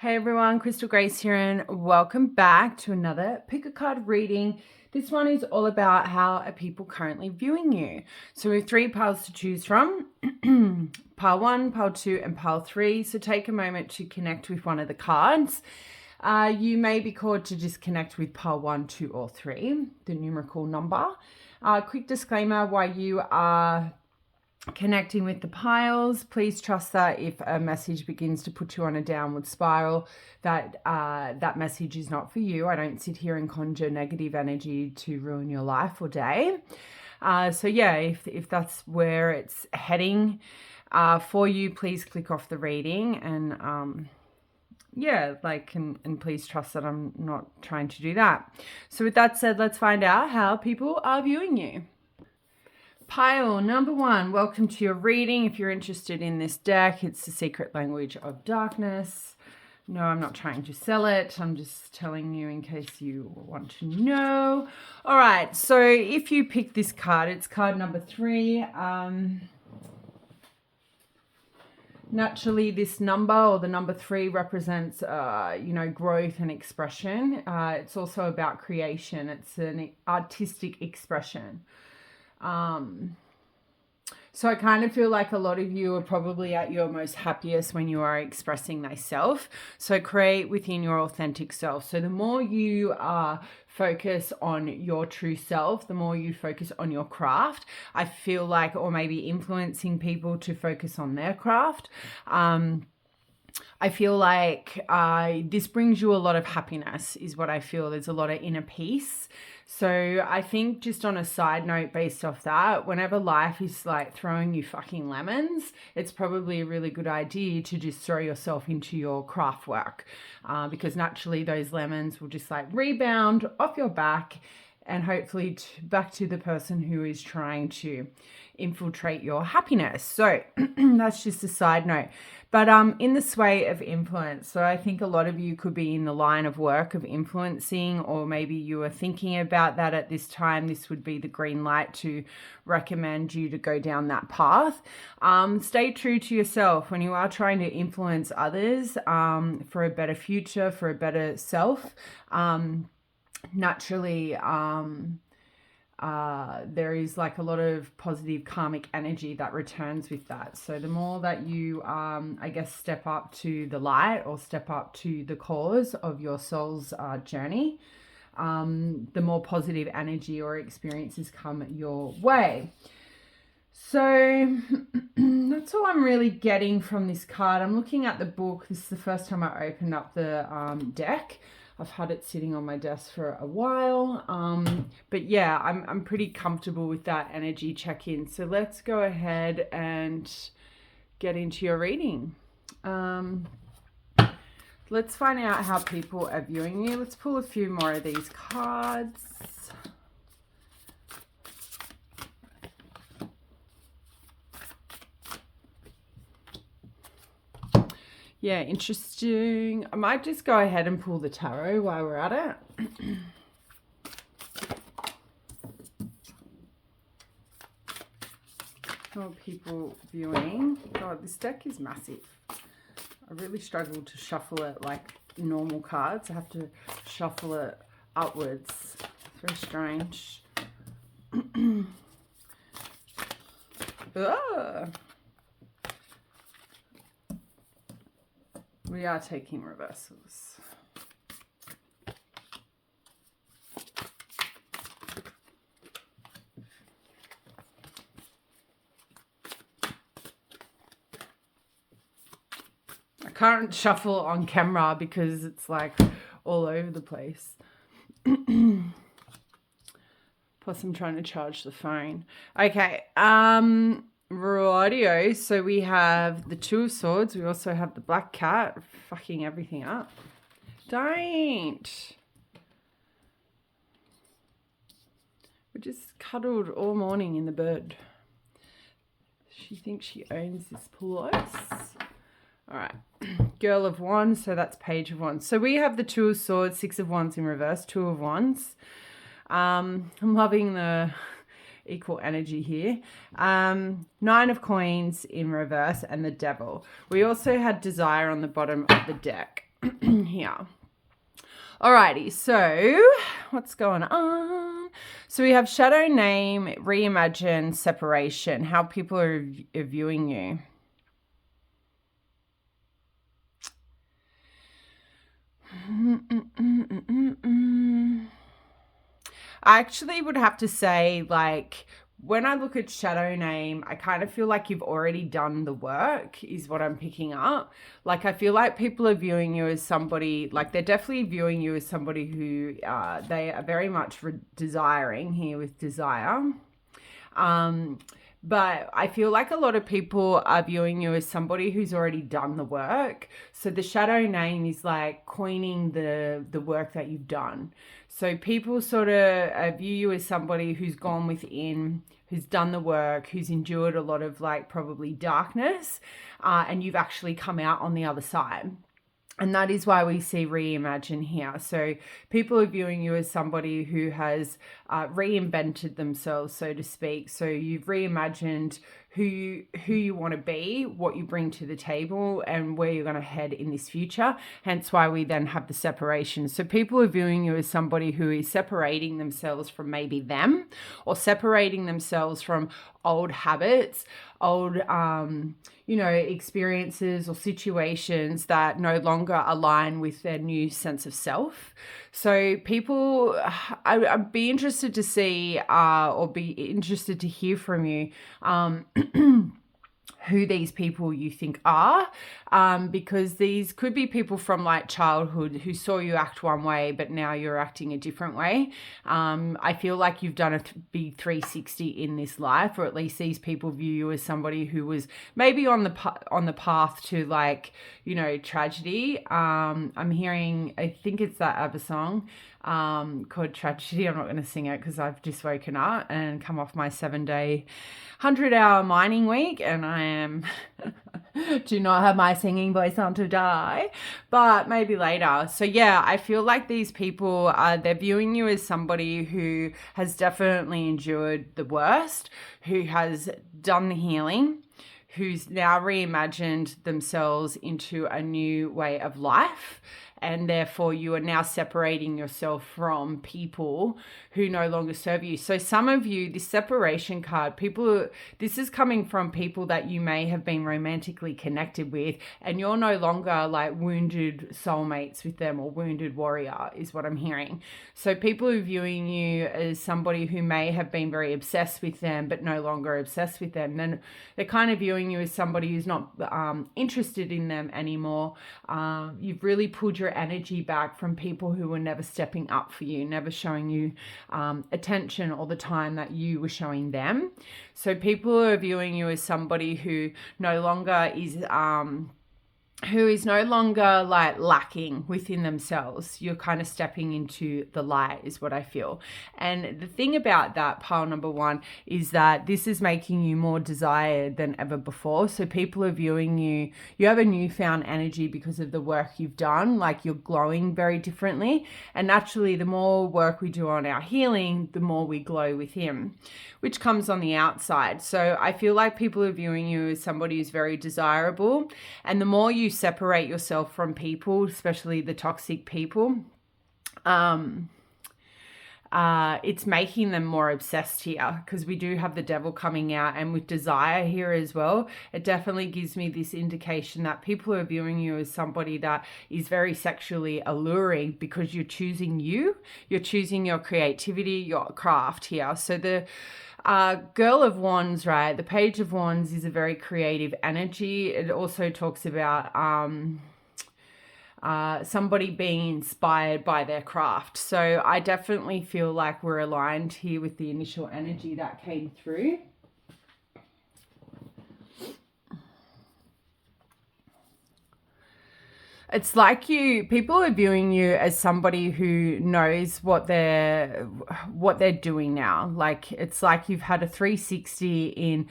Hey everyone, Crystal Grace here and welcome back to another pick a card reading. This one is all about how are people currently viewing you. So we have 3 piles to choose from, pile 1, pile 2 and pile 3. So take a moment to connect with one of the cards. You may be called to just connect with pile 1, 2 or 3, the numerical number. Quick disclaimer, while you are connecting with the piles, please trust that if a message begins to put you on a downward spiral, that that message is not for you. I don't sit here and conjure negative energy to ruin your life or day. So yeah, if that's where it's heading for you, please click off the reading and yeah, and please trust that I'm not trying to do that. So with that said, let's find out how people are viewing you. Pile number 1, welcome to your reading. If you're interested in this deck, it's The Secret Language of Darkness. No, I'm not trying to sell it. I'm just telling you in case you want to know. All right, so if you pick this card, it's card number 3. Naturally, this number or the number 3 represents, growth and expression. It's also about creation. It's an artistic expression. So I kind of feel like a lot of you are probably at your most happiest when you are expressing thyself. So create within your authentic self. So the more you focus on your true self, the more you focus on your craft, I feel like, or maybe influencing people to focus on their craft. I feel like this brings you a lot of happiness is what I feel. There's a lot of inner peace. So I think just on a side note based off that, whenever life is like throwing you fucking lemons, it's probably a really good idea to just throw yourself into your craft work because naturally those lemons will just like rebound off your back and hopefully back to the person who is trying to infiltrate your happiness. So that's just a side note. But in the sway of influence, so I think a lot of you could be in the line of work of influencing, or maybe you are thinking about that at this time. This would be the green light to recommend you to go down that path. Stay true to yourself when you are trying to influence others for a better future, for a better self. Naturally, there is like a lot of positive karmic energy that returns with that. So the more that you, step up to the light or step up to the cause of your soul's journey, the more positive energy or experiences come your way. So that's all I'm really getting from this card. I'm looking at the book. This is the first time I opened up the deck. I've had it sitting on my desk for a while. But yeah, I'm pretty comfortable with that energy check-in. So let's go ahead and get into your reading. Let's find out how people are viewing you. Let's pull a few more of these cards. Yeah, interesting. I might just go ahead and pull the tarot while we're at it. How are people viewing? God, this deck is massive. I really struggle to shuffle it like normal cards. I have to shuffle it upwards. It's very strange. We are taking reversals. I can't shuffle on camera because it's like all over the place. Plus I'm trying to charge the phone. Okay, rightio, so we have the 2 of Swords. We also have the Black Cat fucking everything up. Don't. We just cuddled all morning in the bed. She thinks she owns this pillow. All right. Girl of Wands, so that's Page of Wands. So we have the 2 of Swords, 6 of Wands in reverse, 2 of Wands. I'm loving the equal energy here. 9 of Coins in reverse and the Devil. We also had Desire on the bottom of the deck. here. Alrighty, so what's going on? So we have shadow name, reimagine, separation, how people are viewing you. I actually would have to say, like, when I look at shadow name, I kind of feel like you've already done the work is what I'm picking up. Like, I feel like people are viewing you as somebody, like they're definitely viewing you as somebody who they are very much desiring here with desire. But I feel like a lot of people are viewing you as somebody who's already done the work. So the shadow name is like coining the work that you've done. So people sort of view you as somebody who's gone within, who's done the work, who's endured a lot of like probably darkness, and you've actually come out on the other side. And that is why we see reimagine here. So people are viewing you as somebody who has reinvented themselves, so to speak. So you've reimagined who you want to be, what you bring to the table, and where you're going to head in this future. Hence why we then have the separation. So people are viewing you as somebody who is separating themselves from maybe them, or separating themselves from old habits, old experiences or situations that no longer align with their new sense of self. So people, I'd be interested to see or be interested to hear from you who these people you think are, because these could be people from like childhood who saw you act one way, but now you're acting a different way. I feel like you've done a big 360 in this life, or at least these people view you as somebody who was maybe on the path to like, tragedy. I'm hearing, I think it's that ABBA song called Tragedy. I'm not going to sing it because I've just woken up and come off my 7-day 100-hour mining week, and I am do not have my singing voice on to die, but maybe later. So yeah, I feel like these people they're viewing you as somebody who has definitely endured the worst, who has done the healing, who's now reimagined themselves into a new way of life. And therefore you are now separating yourself from people who no longer serve you. So some of you, this separation card, this is coming from people that you may have been romantically connected with, and you're no longer like wounded soulmates with them, or wounded warrior is what I'm hearing. So people are viewing you as somebody who may have been very obsessed with them, but no longer obsessed with them. Then they're kind of viewing you as somebody who's not interested in them anymore. You've really pulled your energy back from people who were never stepping up for you, never showing you attention all the time that you were showing them. So people are viewing you as somebody who no longer is like lacking within themselves. You're kind of stepping into the light is what I feel. And the thing about that, pile number one, is that this is making you more desired than ever before. So people are viewing you have a newfound energy because of the work you've done. Like, you're glowing very differently. And naturally, the more work we do on our healing, the more we glow with him, which comes on the outside. So I feel like people are viewing you as somebody who's very desirable. And the more you separate yourself from people, especially the toxic people, it's making them more obsessed here, because we do have the devil coming out, and with desire here as well, it definitely gives me this indication that people are viewing you as somebody that is very sexually alluring, because you're choosing your creativity, your craft here. So the Girl of Wands, right? The Page of Wands is a very creative energy. It also talks about somebody being inspired by their craft. So I definitely feel like we're aligned here with the initial energy that came through. It's like people are viewing you as somebody who knows what they're doing now. Like, it's like you've had a 360 in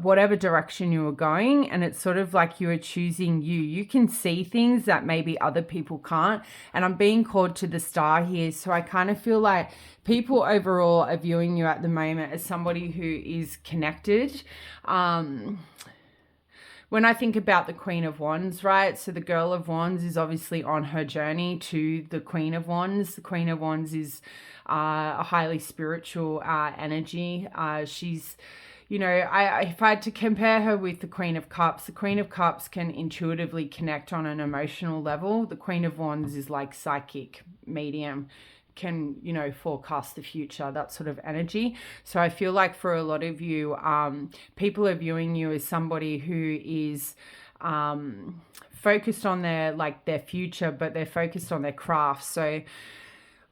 whatever direction you were going, and it's sort of like you are choosing you. You can see things that maybe other people can't. And I'm being called to the star here. So I kind of feel like people overall are viewing you at the moment as somebody who is connected, when I think about the Queen of Wands, right? So the Girl of Wands is obviously on her journey to the Queen of Wands. The Queen of Wands is a highly spiritual energy. She's, you know, if I had to compare her with the Queen of Cups can intuitively connect on an emotional level. The Queen of Wands is like psychic medium, can, you know, forecast the future, that sort of energy. So I feel like for a lot of you, people are viewing you as somebody who is focused on their future, but they're focused on their craft. So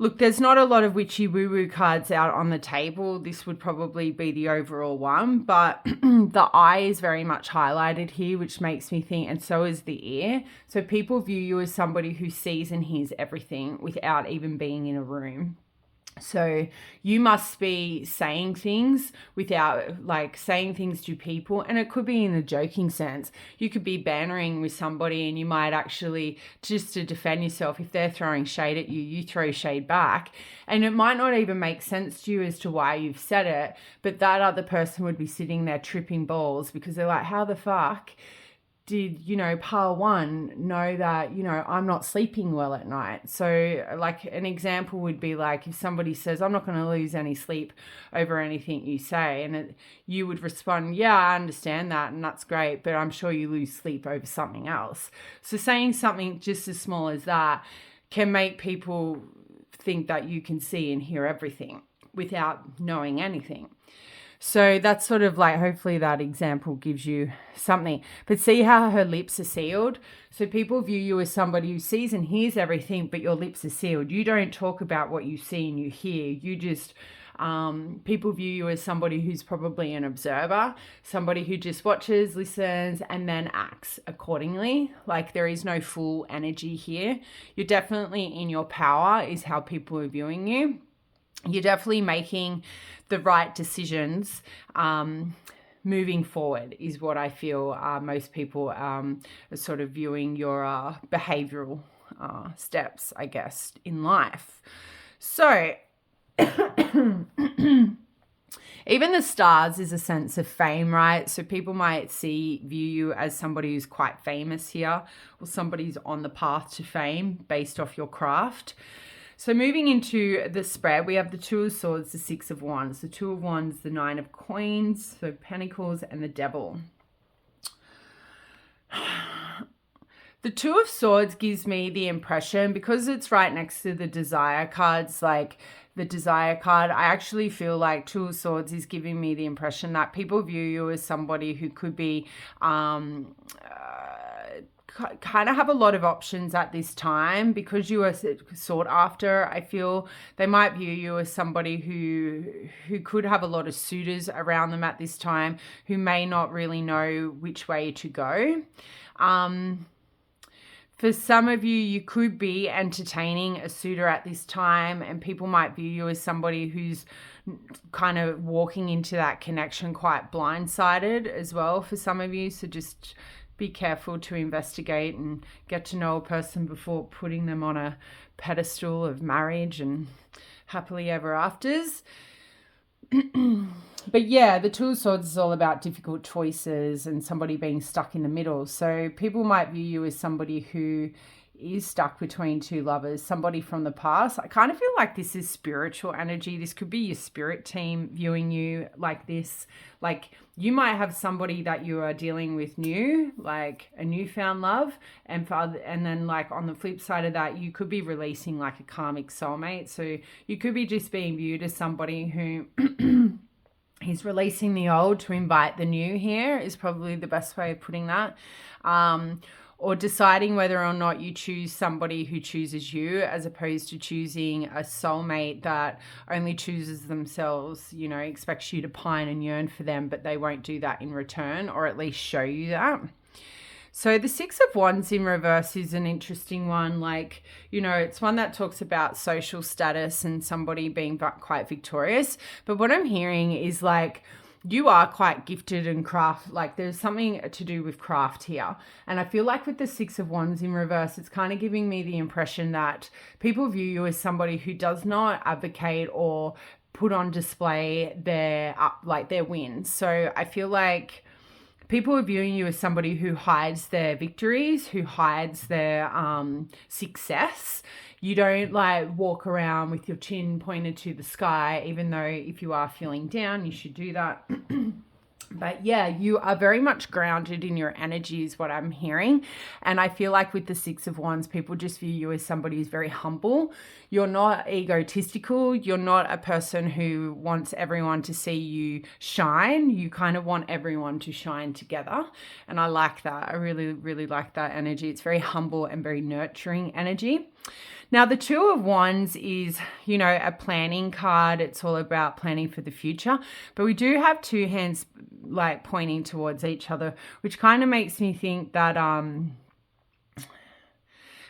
look, there's not a lot of witchy woo-woo cards out on the table. This would probably be the overall one, but the eye is very much highlighted here, which makes me think, and so is the ear. So people view you as somebody who sees and hears everything without even being in a room. So you must be saying things without, like, saying things to people, and it could be in a joking sense. You could be bantering with somebody and you might actually, just to defend yourself, if they're throwing shade at you, you throw shade back, and it might not even make sense to you as to why you've said it, but that other person would be sitting there tripping balls because they're like, how the fuck did, you know, pile one know that, you know, I'm not sleeping well at night? So like an example would be like if somebody says, I'm not going to lose any sleep over anything you say, and you would respond, yeah, I understand that, and that's great, but I'm sure you lose sleep over something else. So saying something just as small as that can make people think that you can see and hear everything without knowing anything. So that's sort of like, hopefully that example gives you something. But see how her lips are sealed? So people view you as somebody who sees and hears everything, but your lips are sealed. You don't talk about what you see and you hear. You just, people view you as somebody who's probably an observer, somebody who just watches, listens, and then acts accordingly. Like there is no full energy here. You're definitely in your power is how people are viewing you. You're definitely making the right decisions moving forward is what I feel most people are sort of viewing your behavioral steps, I guess, in life. So even the stars is a sense of fame, right? So people might view you as somebody who's quite famous here, or somebody who's on the path to fame based off your craft. So moving into the spread, we have the Two of Swords, the Six of Wands, the Two of Wands, the Nine of Coins, so Pentacles, and the Devil. The Two of Swords gives me the impression, because it's right next to the Desire cards, like the Desire card, I actually feel like Two of Swords is giving me the impression that people view you as somebody who could be kind of have a lot of options at this time because you are sought after. I feel they might view you as somebody who could have a lot of suitors around them at this time who may not really know which way to go. For some of you, you could be entertaining a suitor at this time, and people might view you as somebody who's kind of walking into that connection quite blindsided as well for some of you. So just be careful to investigate and get to know a person before putting them on a pedestal of marriage and happily ever afters. But yeah, the Two of Swords is all about difficult choices and somebody being stuck in the middle. So people might view you as somebody who is stuck between two lovers, somebody from the past. I kind of feel like this is spiritual energy. This could be your spirit team viewing you like this. Like you might have somebody that you are dealing with new, like a newfound love. And then like on the flip side of that, you could be releasing like a karmic soulmate. So you could be just being viewed as somebody who he's releasing the old to invite the new here is probably the best way of putting that. Or deciding whether or not you choose somebody who chooses you as opposed to choosing a soulmate that only chooses themselves, you know, expects you to pine and yearn for them, but they won't do that in return, or at least show you that. So the Six of Wands in reverse is an interesting one. Like, you know, it's one that talks about social status and somebody being quite victorious. But what I'm hearing is like, you are quite gifted in craft. Like there's something to do with craft here. And I feel like with the Six of Wands in reverse, it's kind of giving me the impression that people view you as somebody who does not advocate or put on display their wins. So I feel like people are viewing you as somebody who hides their victories, who hides their success. You don't like walk around with your chin pointed to the sky, even though if you are feeling down, you should do that. But yeah, you are very much grounded in your energy is what I'm hearing. And I feel like with the Six of Wands, people just view you as somebody who's very humble. You're not egotistical. You're not a person who wants everyone to see you shine. You kind of want everyone to shine together. And I like that. I really, really like that energy. It's very humble and very nurturing energy. Now, the Two of Wands is, you know, a planning card. It's all about planning for the future. But we do have two hands like pointing towards each other, which kind of makes me think that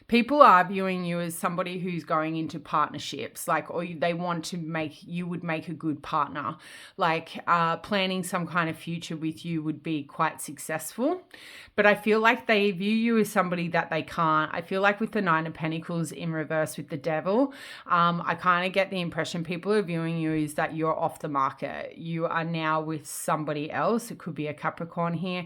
people are viewing you as somebody who's going into partnerships, like, or they want to make, you would make a good partner. Like planning some kind of future with you would be quite successful. But I feel like they view you as somebody that they can't. I feel like with the Nine of Pentacles in reverse with the Devil, I kind of get the impression people are viewing you is that you're off the market. You are now with somebody else. It could be a Capricorn here.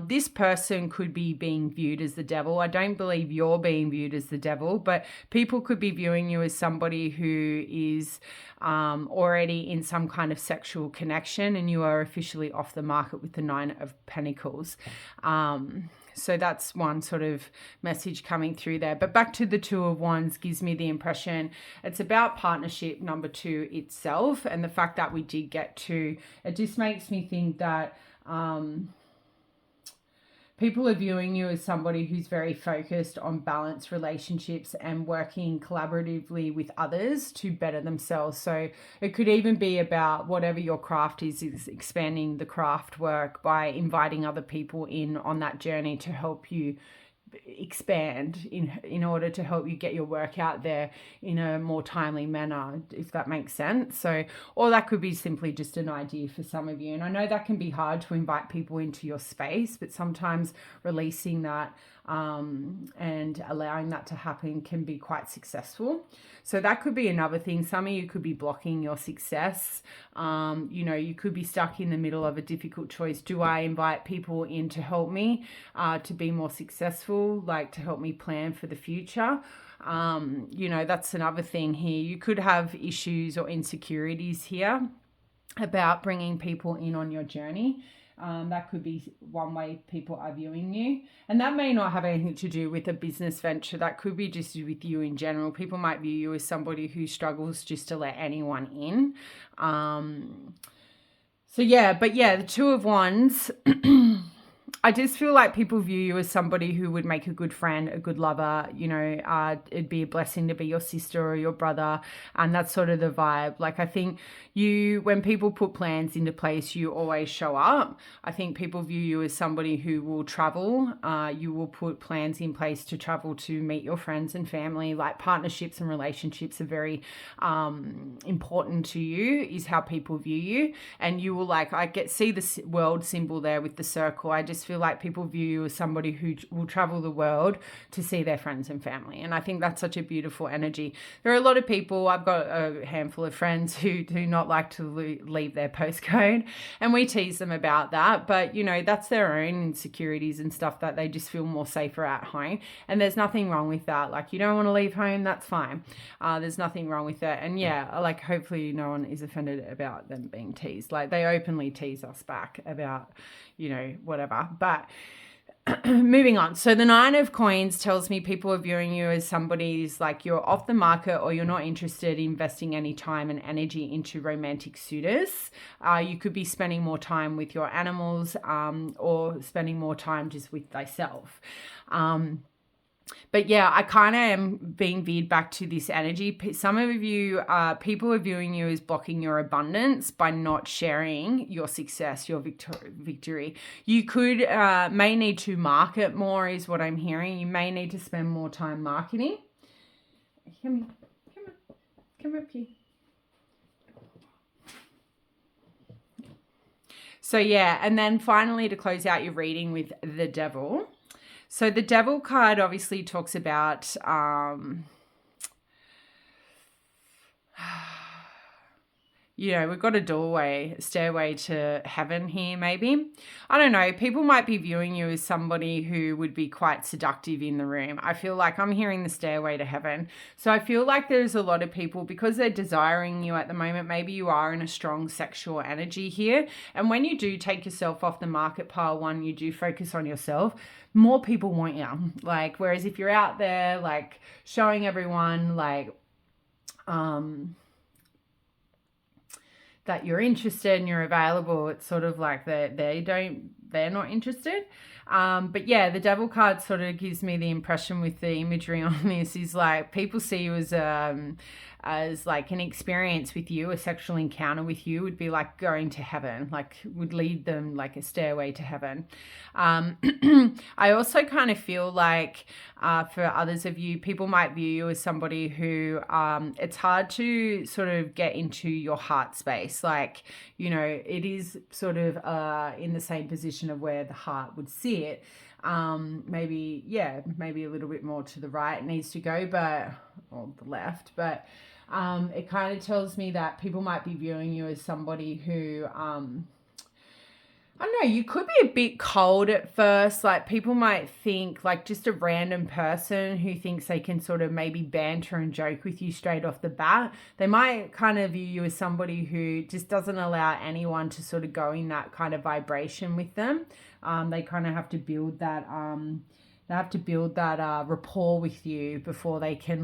This person could be being viewed as the devil. I don't believe you're being viewed as the devil, but people could be viewing you as somebody who is already in some kind of sexual connection, and you are officially off the market with the Nine of Pentacles. So that's one sort of message coming through there. But back to the Two of Wands gives me the impression it's about partnership number 2 itself, and the fact that we did get 2, it just makes me think that people are viewing you as somebody who's very focused on balanced relationships and working collaboratively with others to better themselves. So it could even be about whatever your craft is expanding the craft work by inviting other people in on that journey to help you expand in order to help you get your work out there in a more timely manner, if that makes sense. So, or that could be simply just an idea for some of you. And I know that can be hard to invite people into your space, but sometimes releasing that and allowing that to happen can be quite successful. So that could be another thing. Some of you could be blocking your success. You know, you could be stuck in the middle of a difficult choice. Do I invite people in to help me to be more successful, like to help me plan for the future? You know, that's another thing here. You could have issues or insecurities here about bringing people in on your journey. That could be one way people are viewing you. And that may not have anything to do with a business venture. That could be just with you in general. People might view you as somebody who struggles just to let anyone in. So yeah, but yeah, the Two of Wands, I just feel like people view you as somebody who would make a good friend, a good lover. You know, it'd be a blessing to be your sister or your brother. And that's sort of the vibe. Like, I think when people put plans into place, you always show up. I think people view you as somebody who will travel. You will put plans in place to travel to meet your friends and family. Like, partnerships and relationships are very important to you, is how people view you. And you will, like, see the world symbol there with the circle. I just feel like people view you as somebody who will travel the world to see their friends and family. And I think that's such a beautiful energy. There are a lot of people, I've got a handful of friends who do not like to leave their postcode, and we tease them about that. But, you know, that's their own insecurities and stuff, that they just feel more safer at home. And there's nothing wrong with that. Like, you don't want to leave home, that's fine. There's nothing wrong with that. And yeah, like, hopefully no one is offended about them being teased. Like, they openly tease us back about, you know, whatever. But moving on. So the Nine of Coins tells me people are viewing you as somebody who's like, you're off the market, or you're not interested in investing any time and energy into romantic suitors. You could be spending more time with your animals, or spending more time just with thyself. But yeah, I kind of am being veered back to this energy. Some of you, people are viewing you as blocking your abundance by not sharing your success, your victory. You could, may need to market more, is what I'm hearing. You may need to spend more time marketing. Come up here. So yeah, and then finally to close out your reading with the Devil. So the Devil card obviously talks about we've got a stairway to heaven here, maybe. I don't know. People might be viewing you as somebody who would be quite seductive in the room. I feel like I'm hearing the stairway to heaven. So I feel like there's a lot of people, because they're desiring you at the moment, maybe you are in a strong sexual energy here. And when you do take yourself off the market pile one, you do focus on yourself, more people want you. Like, whereas if you're out there, like, showing everyone, like, that you're interested and you're available, it's sort of like they're not interested. But yeah, the devil card sort of gives me the impression with the imagery on this is like people see you as like an experience with you, a sexual encounter with you would be like going to heaven, like would lead them like a stairway to heaven. I also kind of feel like for others of you, people might view you as somebody who it's hard to sort of get into your heart space. Like, it is sort of in the same position of where the heart would sit. Maybe a little bit more to the right it needs to go, or the left, but it kind of tells me that people might be viewing you as somebody who, I don't know, you could be a bit cold at first. Like people might think like just a random person who thinks they can sort of maybe banter and joke with you straight off the bat. They might kind of view you as somebody who just doesn't allow anyone to sort of go in that kind of vibration with them. They kind of have to build that, rapport with you before they can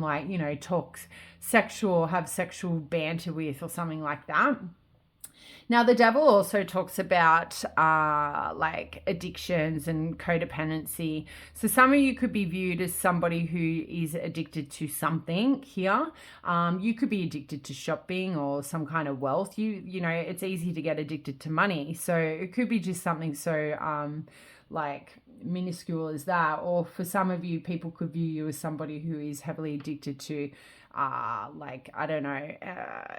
talk have sexual banter with or something like that. Now, the devil also talks about like addictions and codependency. So some of you could be viewed as somebody who is addicted to something here. You could be addicted to shopping or some kind of wealth. It's easy to get addicted to money. So it could be just something so like minuscule as that. Or for some of you, people could view you as somebody who is heavily addicted to I don't know,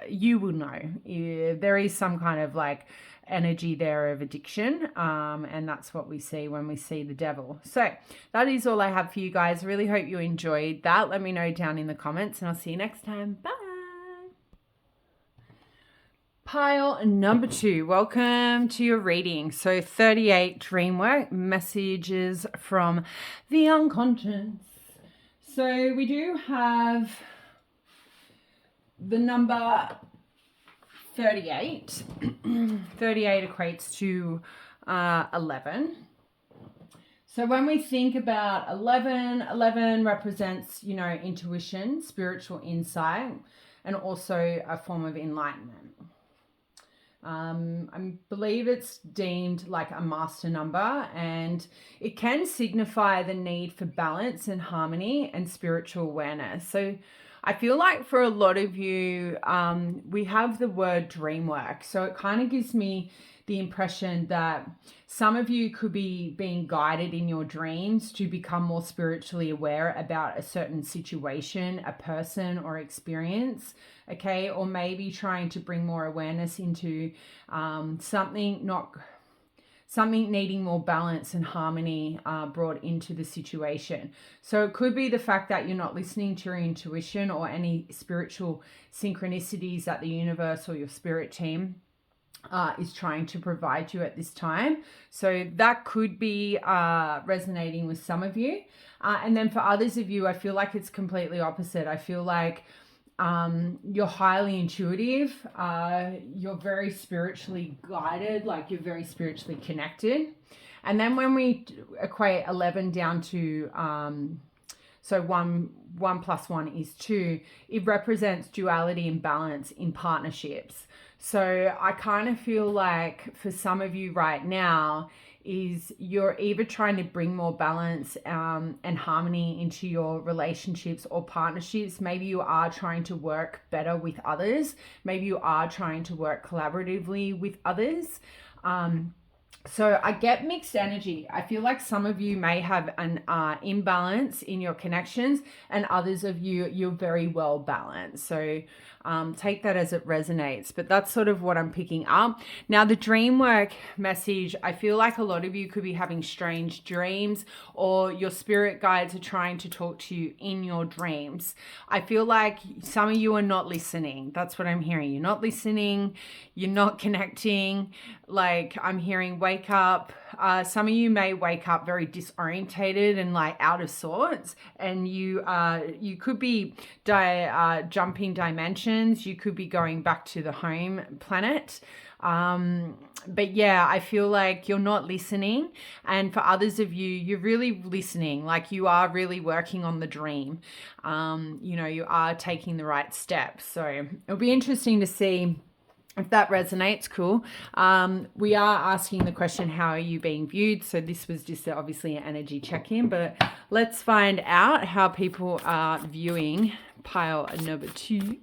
you will know. There is some kind of like energy there of addiction, and that's what we see when we see the devil. So that is all I have for you guys. Really hope you enjoyed that. Let me know down in the comments, and I'll see you next time. Bye. Pile number 2, welcome to your reading. So 38 dreamwork messages from the unconscious. So we do have the number 38. 38 equates to 11. So when we think about 11 represents, intuition, spiritual insight, and also a form of enlightenment. I believe it's deemed like a master number, and it can signify the need for balance and harmony and spiritual awareness. So I feel like for a lot of you, we have the word dream work. So it kind of gives me the impression that some of you could be being guided in your dreams to become more spiritually aware about a certain situation, a person or experience, okay? Or maybe trying to bring more awareness into something needing more balance and harmony brought into the situation. So it could be the fact that you're not listening to your intuition or any spiritual synchronicities that the universe or your spirit team is trying to provide you at this time. So that could be resonating with some of you. And then for others of you, I feel like it's completely opposite. I feel like you're highly intuitive, you're very spiritually guided, like you're very spiritually connected. And then when we equate 11 down to so 1 + 1 is 2, it represents duality and balance in partnerships. So I kind of feel like for some of you right now is you're either trying to bring more balance and harmony into your relationships or partnerships. Maybe you are trying to work better with others. Maybe you are trying to work collaboratively with others. So I get mixed energy. I feel like some of you may have an imbalance in your connections, and others of you, you're very well balanced. So take that as it resonates. But that's sort of what I'm picking up. Now, the dream work message, I feel like a lot of you could be having strange dreams, or your spirit guides are trying to talk to you in your dreams. I feel like some of you are not listening. That's what I'm hearing. You're not listening. You're not connecting. Like, I'm hearing wake up. Some of you may wake up very disorientated and like out of sorts, and you could be jumping dimensions. You could be going back to the home planet. But yeah, I feel like you're not listening. And for others of you, you're really listening. Like, you are really working on the dream. You are taking the right steps. So it'll be interesting to see if that resonates. Cool. We are asking the question, how are you being viewed? So this was just obviously an energy check-in, but let's find out how people are viewing pile number 2.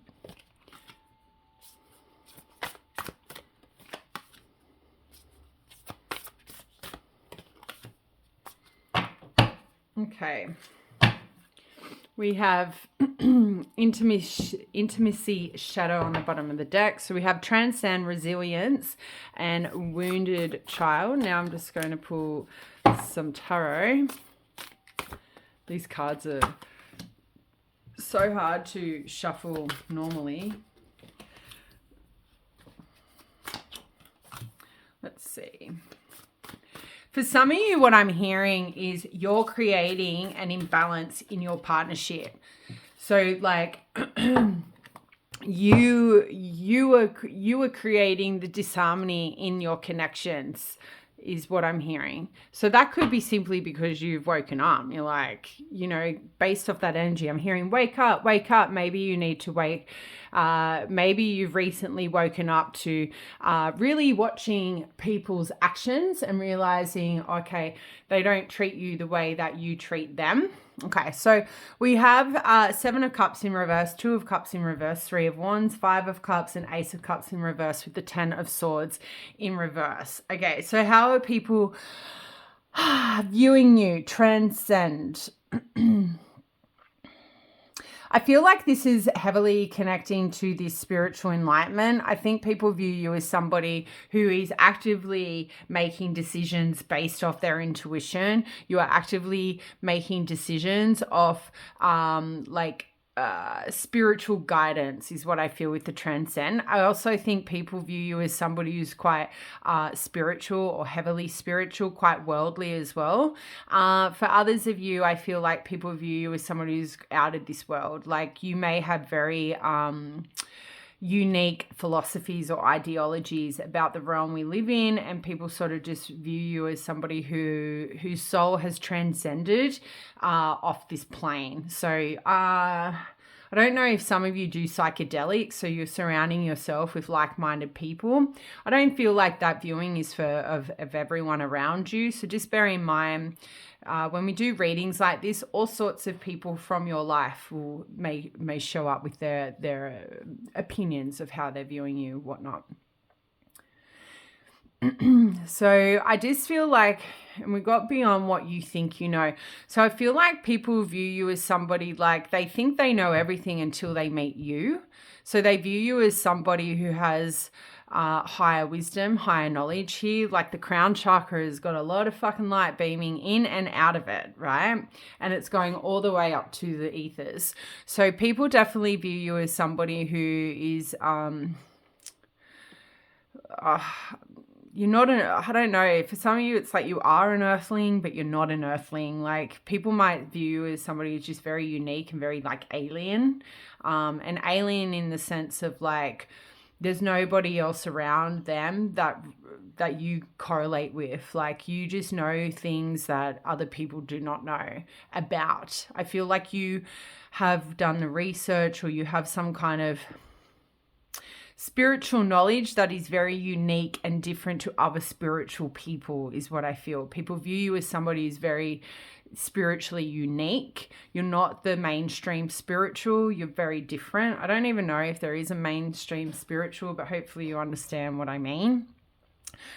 Okay. We have intimacy shadow on the bottom of the deck. So we have transcend, resilience, and wounded child. Now I'm just going to pull some tarot. These cards are so hard to shuffle normally. Let's see. For some of you, what I'm hearing is you're creating an imbalance in your partnership. So like you are creating the disharmony in your connections, is what I'm hearing. So that could be simply because you've woken up. You're like, based off that energy, I'm hearing wake up. Maybe you need to wake. Maybe you've recently woken up to really watching people's actions and realizing, okay, they don't treat you the way that you treat them. Okay, so we have 7 of Cups in reverse, 2 of Cups in reverse, 3 of Wands, 5 of Cups, and Ace of Cups in reverse, with the 10 of Swords in reverse. Okay, so how are people viewing you? Transcend. I feel like this is heavily connecting to this spiritual enlightenment. I think people view you as somebody who is actively making decisions based off their intuition. You are actively making decisions off spiritual guidance, is what I feel with the transcend. I also think people view you as somebody who's quite spiritual, or heavily spiritual, quite worldly as well. For others of you, I feel like people view you as somebody who's out of this world. Like, you may have very unique philosophies or ideologies about the realm we live in, and people sort of just view you as somebody whose soul has transcended off this plane. So I don't know if some of you do psychedelics, so you're surrounding yourself with like-minded people. I don't feel like that viewing is of everyone around you. So just bear in mind, when we do readings like this, all sorts of people from your life may show up with their opinions of how they're viewing you, whatnot. So I just feel like, and we got beyond what you think you know. So I feel like people view you as somebody, like, they think they know everything until they meet you. So they view you as somebody who has higher wisdom, higher knowledge here. Like, the crown chakra has got a lot of fucking light beaming in and out of it, right? And it's going all the way up to the ethers. So people definitely view you as somebody who is you're not I don't know, for some of you it's like you are an earthling, but you're not an earthling. Like, people might view you as somebody who's just very unique and very like alien, an alien in the sense of like there's nobody else around them that you correlate with. Like, you just know things that other people do not know about. I feel like you have done the research, or you have some kind of spiritual knowledge that is very unique and different to other spiritual people, is what I feel. People view you as somebody who's very spiritually unique. You're not the mainstream spiritual. You're very different. I don't even know if there is a mainstream spiritual, but hopefully you understand what I mean.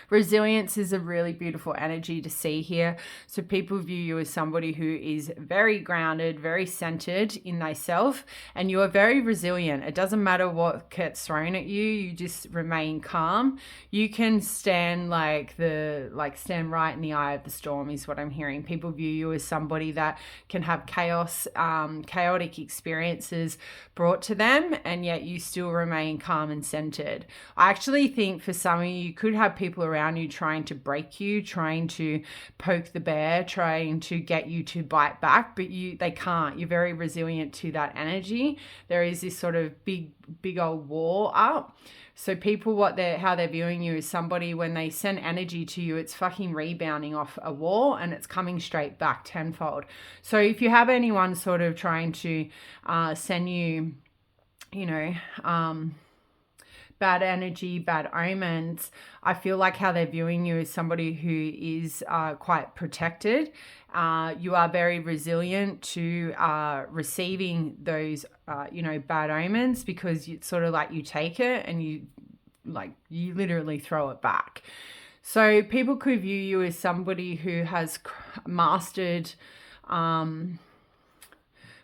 Resilience is a really beautiful energy to see here. So people view you as somebody who is very grounded, very centered in thyself, and you are very resilient. It doesn't matter what gets thrown at you, you just remain calm. You can stand stand right in the eye of the storm is what I'm hearing. People view you as somebody that can have chaotic experiences brought to them, and yet you still remain calm and centered. I actually think for some of you could have people around you trying to break you, trying to poke the bear, trying to get you to bite back, but they can't. You're very resilient to that energy. There is this sort of big old wall up. So people, how they're viewing you is somebody, when they send energy to you, it's fucking rebounding off a wall and it's coming straight back tenfold. So if you have anyone sort of trying to send you, bad energy, bad omens, I feel like how they're viewing you is somebody who is quite protected. You are very resilient to receiving those, bad omens, because it's sort of like you take it and you literally throw it back. So people could view you as somebody who has mastered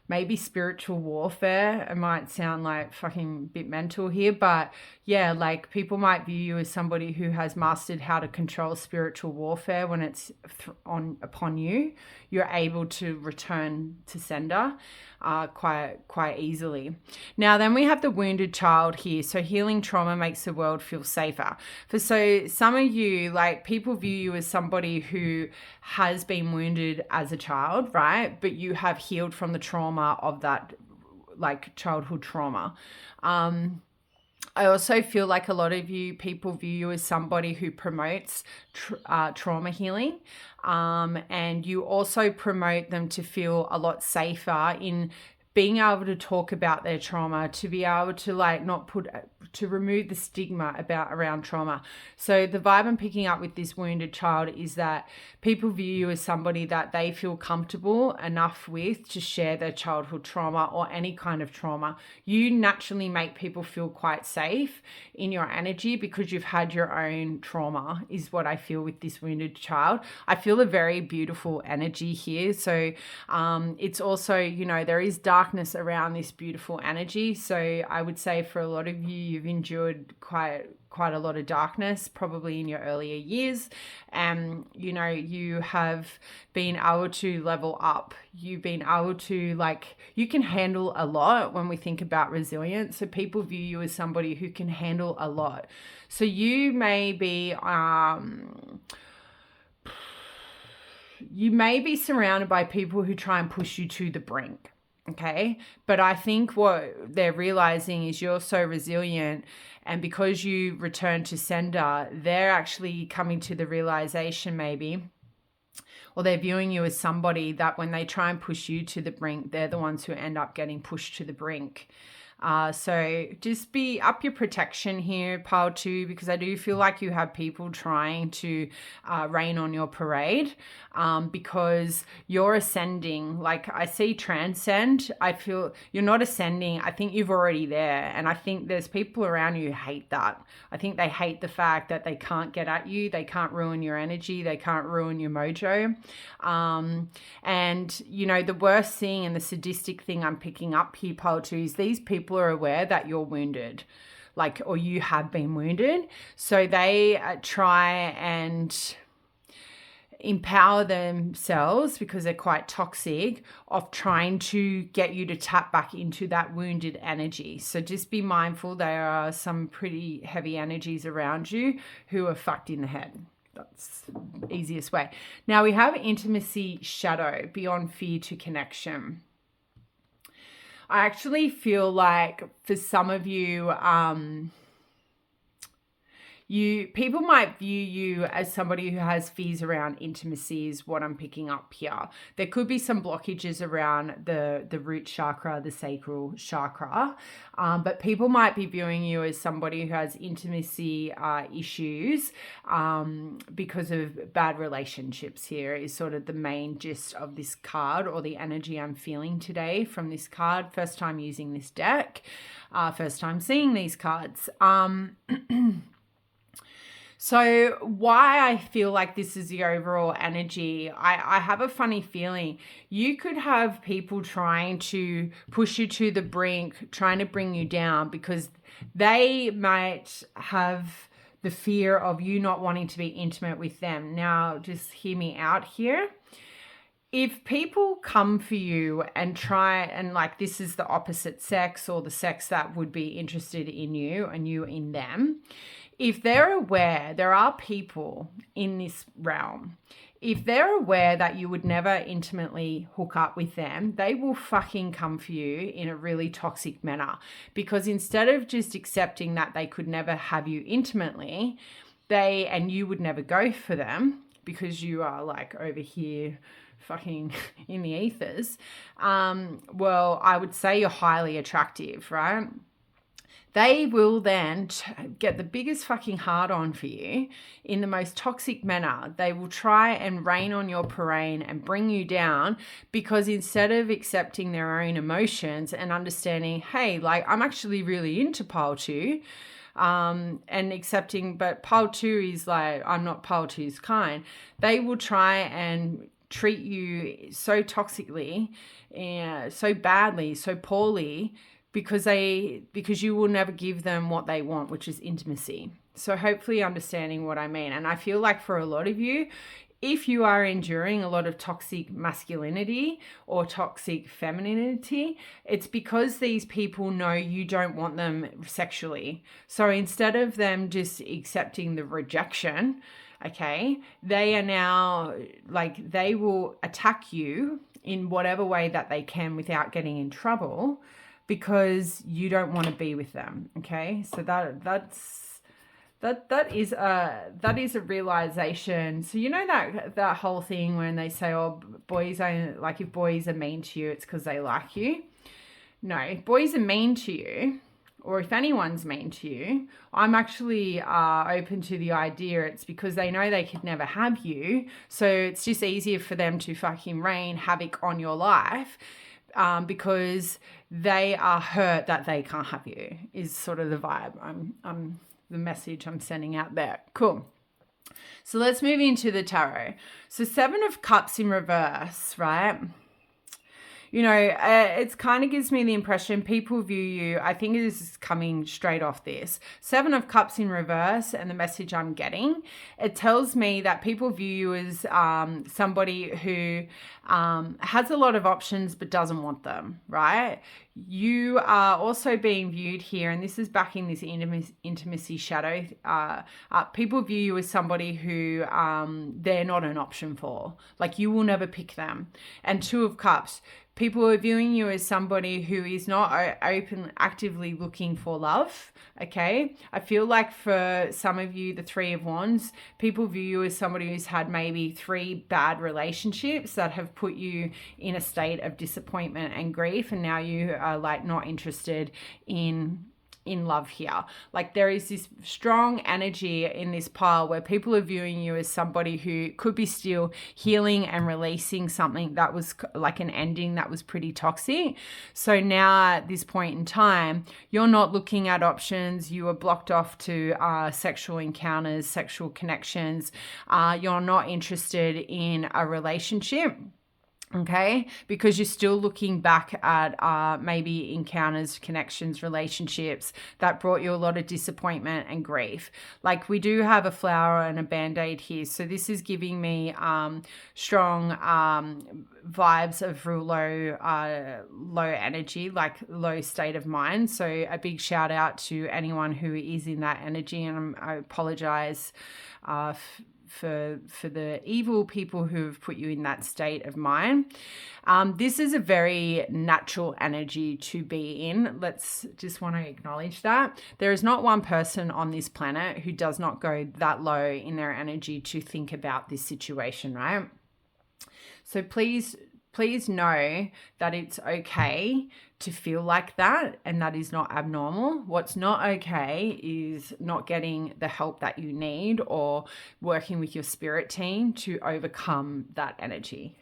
maybe spiritual warfare. It might sound like fucking bit mental here, but yeah, like people might view you as somebody who has mastered how to control spiritual warfare. When it's upon you, you're able to return to sender quite easily. Now then we have the wounded child here. So healing trauma makes the world feel safer. So some of you, like, people view you as somebody who has been wounded as a child, right? But you have healed from the trauma of that, like, childhood trauma. I also feel like a lot of people view you as somebody who promotes trauma healing, and you also promote them to feel a lot safer in being able to talk about their trauma, to be able to to remove the stigma around trauma. So the vibe I'm picking up with this wounded child is that people view you as somebody that they feel comfortable enough with to share their childhood trauma or any kind of trauma. You naturally make people feel quite safe in your energy because you've had your own trauma, is what I feel with this wounded child. I feel a very beautiful energy here. So it's also, there is darkness around this beautiful energy. So I would say for a lot of you, you've endured quite a lot of darkness, probably in your earlier years. And, you have been able to level up. You've been able to, you can handle a lot when we think about resilience. So people view you as somebody who can handle a lot. So you may be, surrounded by people who try and push you to the brink. Okay. But I think what they're realizing is you're so resilient, and because you return to sender, they're actually coming to the realization maybe, or they're viewing you as somebody that when they try and push you to the brink, they're the ones who end up getting pushed to the brink. So just be up your protection here, pile 2, because I do feel like you have people trying to rain on your parade, because you're ascending. Like, I see transcend. I feel you're not ascending. I think you've already there. And I think there's people around you who hate that. I think they hate the fact that they can't get at you. They can't ruin your energy. They can't ruin your mojo. And, the worst thing and the sadistic thing I'm picking up here, pile 2, is these people are aware that you're wounded, or you have been wounded. So they try and empower themselves, because they're quite toxic, of trying to get you to tap back into that wounded energy. So just be mindful. There are some pretty heavy energies around you who are fucked in the head. That's the easiest way. Now we have intimacy shadow, beyond fear to connection. I actually feel like for some of you, people might view you as somebody who has fears around intimacy, is what I'm picking up here. There could be some blockages around the root chakra, the sacral chakra, but people might be viewing you as somebody who has intimacy issues because of bad relationships. Here is sort of the main gist of this card, or the energy I'm feeling today from this card. First time using this deck, first time seeing these cards. So why I feel like this is the overall energy, I have a funny feeling you could have people trying to push you to the brink, trying to bring you down because they might have the fear of you not wanting to be intimate with them. Now, just hear me out here. If people come for you and try and like this is the opposite sex or the sex that would be interested in you and you in them, if they're aware there are people in this realm, if they're aware that you would never intimately hook up with them, they will fucking come for you in a really toxic manner. Because instead of just accepting that they could never have you intimately, and you would never go for them because you are like over here fucking in the ethers, well, I would say you're highly attractive, right? They will then get the biggest fucking hard on for you in the most toxic manner. They will try and rain on your parade and bring you down because instead of accepting their own emotions and understanding, hey, like I'm actually really into pile 2, and accepting, but pile 2 is like, I'm not pile 2's kind. They will try and treat you so toxically, so badly, so poorly, because you will never give them what they want, which is intimacy. So hopefully understanding what I mean. And I feel like for a lot of you, if you are enduring a lot of toxic masculinity or toxic femininity, it's because these people know you don't want them sexually. So instead of them just accepting the rejection, okay, they are now like, they will attack you in whatever way that they can without getting in trouble because you don't want to be with them. Okay, so that is a realization. So you know that whole thing when they say, oh, boys are like, if boys are mean to you, it's because they like you. No, if boys are mean to you, or if anyone's mean to you, I'm actually open to the idea it's because they know they could never have you. So it's just easier for them to fucking rain havoc on your life because they are hurt that they can't have you, is sort of the vibe. I'm the message I'm sending out there. Cool. So let's move into the tarot. So 7 of Cups in reverse, right? You know, it kind of gives me the impression people view you, I think this is coming straight off this. 7 of Cups in reverse and the message I'm getting, it tells me that people view you as somebody who has a lot of options but doesn't want them, right? You are also being viewed here, and this is back in this intimacy shadow. People view you as somebody who they're not an option for. Like, you will never pick them. And 2 of Cups, people are viewing you as somebody who is not actively looking for love, okay? I feel like for some of you, the 3 of Wands, people view you as somebody who's had maybe 3 bad relationships that have put you in a state of disappointment and grief, and now you are like not interested in love here. Like, there is this strong energy in this pile where people are viewing you as somebody who could be still healing and releasing something that was like an ending that was pretty toxic. So now at this point in time, you're not looking at options. You are blocked off to sexual encounters, sexual connections. You're not interested in a relationship. Okay, because you're still looking back at maybe encounters, connections, relationships that brought you a lot of disappointment and grief. Like, we do have a flower and a band-aid here. So this is giving me strong vibes of real low energy, like low state of mind. So a big shout out to anyone who is in that energy. And I apologize for the evil people who have put you in that state of mind. This is a very natural energy to be in. Let's just want to acknowledge that. There is not one person on this planet who does not go that low in their energy to think about this situation, right? So please know that it's okay to feel like that, and that is not abnormal. What's not okay is not getting the help that you need or working with your spirit team to overcome that energy.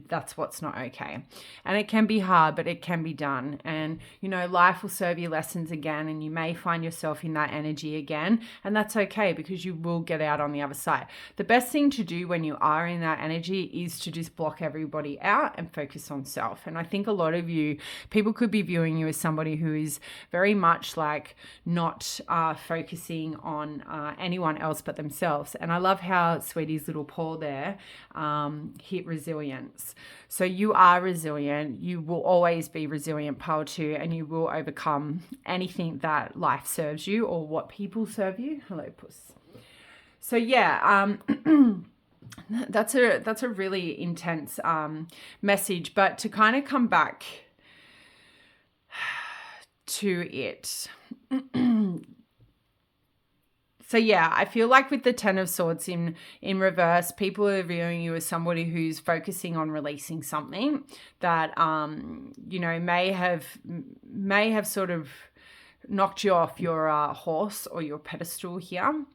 that's what's not okay. And it can be hard, but it can be done. And, you know, life will serve you lessons again, and you may find yourself in that energy again. And that's okay, because you will get out on the other side. The best thing to do when you are in that energy is to just block everybody out and focus on self. And I think a lot of you, people could be viewing you as somebody who is very much like not focusing on anyone else but themselves. And I love how Sweetie's little paw there hit resilience. So you are resilient. You will always be resilient, pile 2, and you will overcome anything that life serves you or what people serve you. Hello, puss. So yeah, that's a really intense message. But to kind of come back to it. So yeah, I feel like with the Ten of Swords in reverse, people are viewing you as somebody who's focusing on releasing something that you know, may have sort of knocked you off your horse or your pedestal here.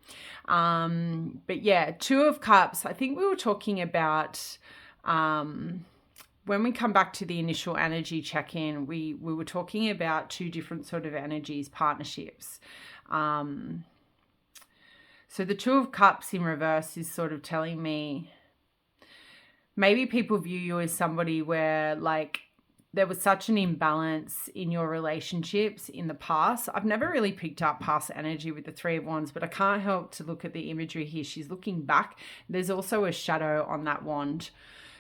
But yeah, Two of Cups, I think we were talking about when we come back to the initial energy check-in, we were talking about 2 different sort of energies, partnerships. So the Two of Cups in reverse is sort of telling me maybe people view you as somebody where like there was such an imbalance in your relationships in the past. I've never really picked up past energy with the Three of Wands, but I can't help to look at the imagery here. She's looking back. There's also a shadow on that wand.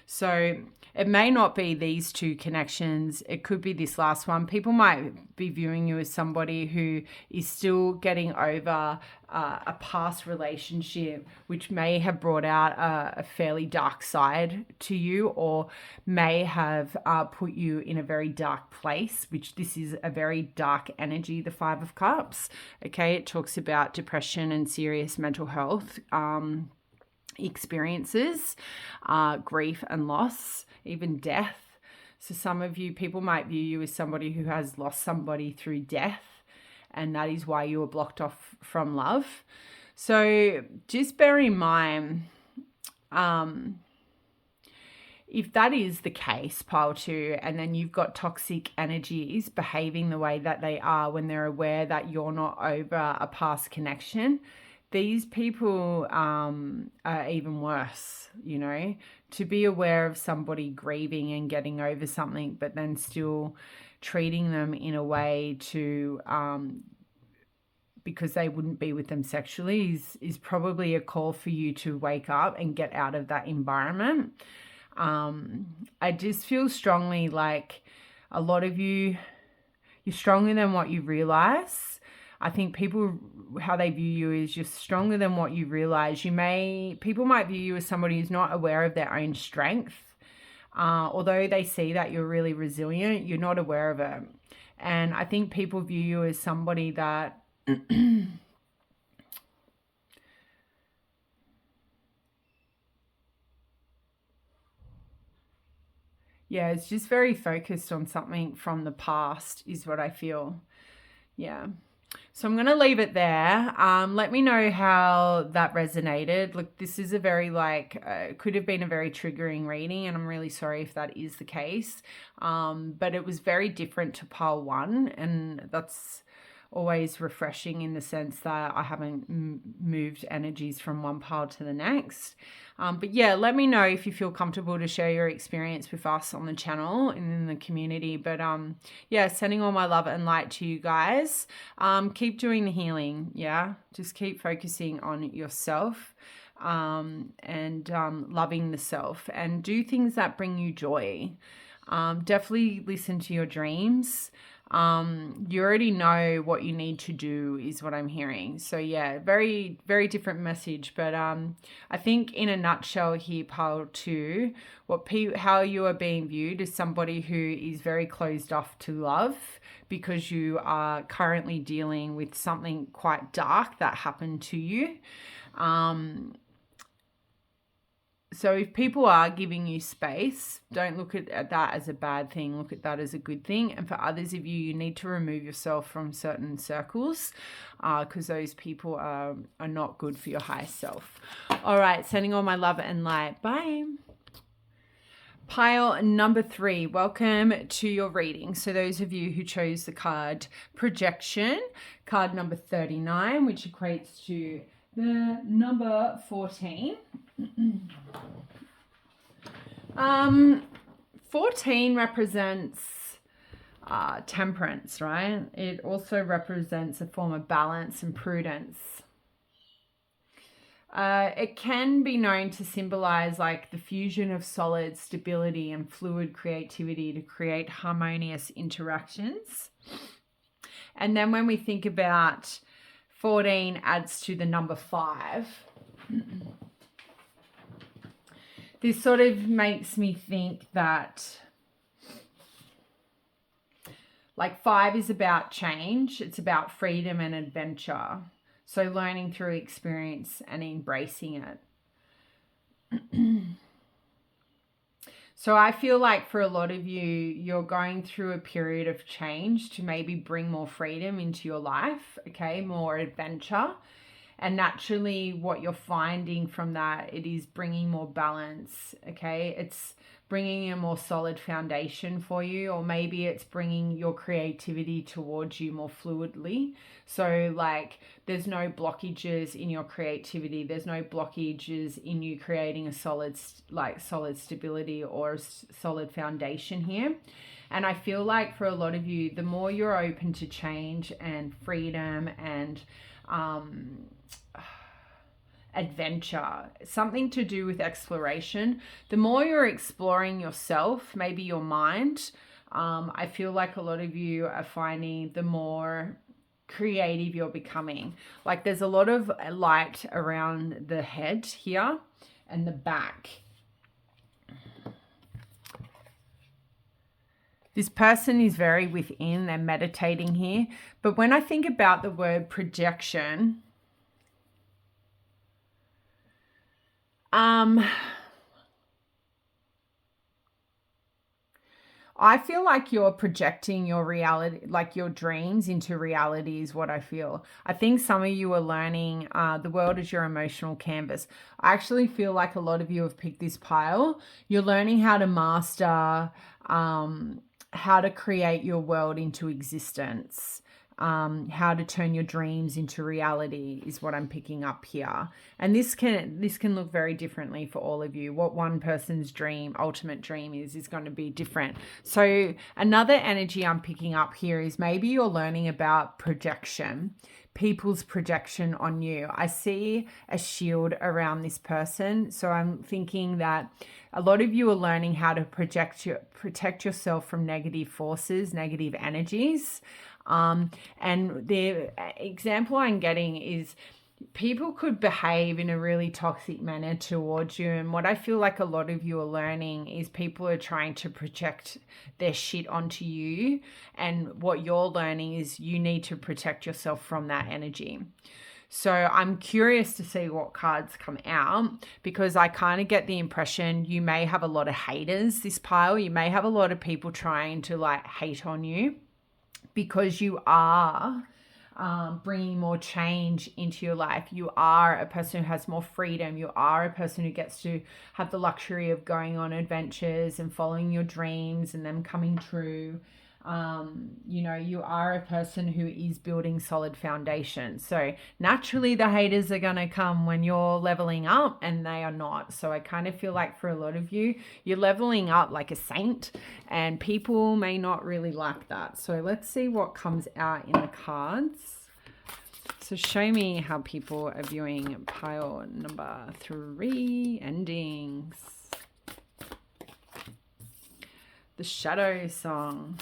So it may not be these 2 connections. It could be this last one. People might be viewing you as somebody who is still getting over a past relationship, which may have brought out a fairly dark side to you, or may have put you in a very dark place, which this is a very dark energy, the Five of Cups. Okay, it talks about depression and serious mental health experiences, grief and loss, even death. So some of you, people might view you as somebody who has lost somebody through death, and that is why you were blocked off from love. So just bear in mind, if that is the case, pile 2, and then you've got toxic energies behaving the way that they are when they're aware that you're not over a past connection, these people are even worse, you know, to be aware of somebody grieving and getting over something, but then still treating them in a way to, because they wouldn't be with them sexually is probably a call for you to wake up and get out of that environment. I just feel strongly like a lot of you, you're stronger than what you realize. I think people, how they view you is just stronger than what you realize. People might view you as somebody who's not aware of their own strength. Although they see that you're really resilient, you're not aware of it. And I think people view you as somebody that yeah, it's just very focused on something from the past is what I feel. Yeah. So I'm going to leave it there. Let me know how that resonated. Look, this is a very could have been a very triggering reading, and I'm really sorry if that is the case. But it was very different to pile 1, and that's always refreshing in the sense that I haven't moved energies from one pile to the next. But yeah, let me know if you feel comfortable to share your experience with us on the channel and in the community. But yeah, sending all my love and light to you guys. Keep doing the healing. Yeah, just keep focusing on yourself and loving the self, and do things that bring you joy. Definitely listen to your dreams. You already know what you need to do is what I'm hearing. So yeah, very, very different message. But I think in a nutshell here, pile 2, how you are being viewed as somebody who is very closed off to love because you are currently dealing with something quite dark that happened to you. So if people are giving you space, don't look at that as a bad thing. Look at that as a good thing. And for others of you, you need to remove yourself from certain circles because those people are not good for your higher self. All right, sending all my love and light. Bye. Pile number 3, welcome to your reading. So those of you who chose the card projection, card number 39, which equates to the number 14. 14 represents temperance, right? It also represents a form of balance and prudence. It can be known to symbolize like the fusion of solid stability and fluid creativity to create harmonious interactions. And then when we think about 14 adds to the number 5, this sort of makes me think that like 5 is about change. It's about freedom and adventure. So learning through experience and embracing it. So I feel like for a lot of you, you're going through a period of change to maybe bring more freedom into your life, okay, more adventure. And naturally what you're finding from that, it is bringing more balance, okay? It's bringing a more solid foundation for you, or maybe it's bringing your creativity towards you more fluidly. So like there's no blockages in your creativity. There's no blockages in you creating a solid stability or a solid foundation here. And I feel like for a lot of you, the more you're open to change and freedom and adventure, something to do with exploration, the more you're exploring yourself, maybe your mind, I feel like a lot of you are finding the more creative you're becoming. Like there's a lot of light around the head here and the back. This person is very within, they're meditating here. But when I think about the word projection, I feel like you're projecting your reality, like your dreams into reality is what I feel. I think some of you are learning the world is your emotional canvas. I actually feel like a lot of you have picked this pile. You're learning how to master, how to create your world into existence. How to turn your dreams into reality is what I'm picking up here. And this can look very differently for all of you. What one person's dream, ultimate dream is going to be different. So another energy I'm picking up here is maybe you're learning about projection, people's projection on you. I see a shield around this person. So I'm thinking that a lot of you are learning how to protect yourself from negative forces, negative energies. And the example I'm getting is people could behave in a really toxic manner towards you. And what I feel like a lot of you are learning is people are trying to project their shit onto you. And what you're learning is you need to protect yourself from that energy. So I'm curious to see what cards come out, because I kind of get the impression you may have a lot of haters, this pile. You may have a lot of people trying to like hate on you, because you are bringing more change into your life. You are a person who has more freedom. You are a person who gets to have the luxury of going on adventures and following your dreams and them coming true. You are a person who is building solid foundation. So naturally the haters are going to come when you're leveling up, and they are not. So I kind of feel like for a lot of you, you're leveling up like a saint, and people may not really like that. So let's see what comes out in the cards. So show me how people are viewing pile number 3, endings. The Shadow Song.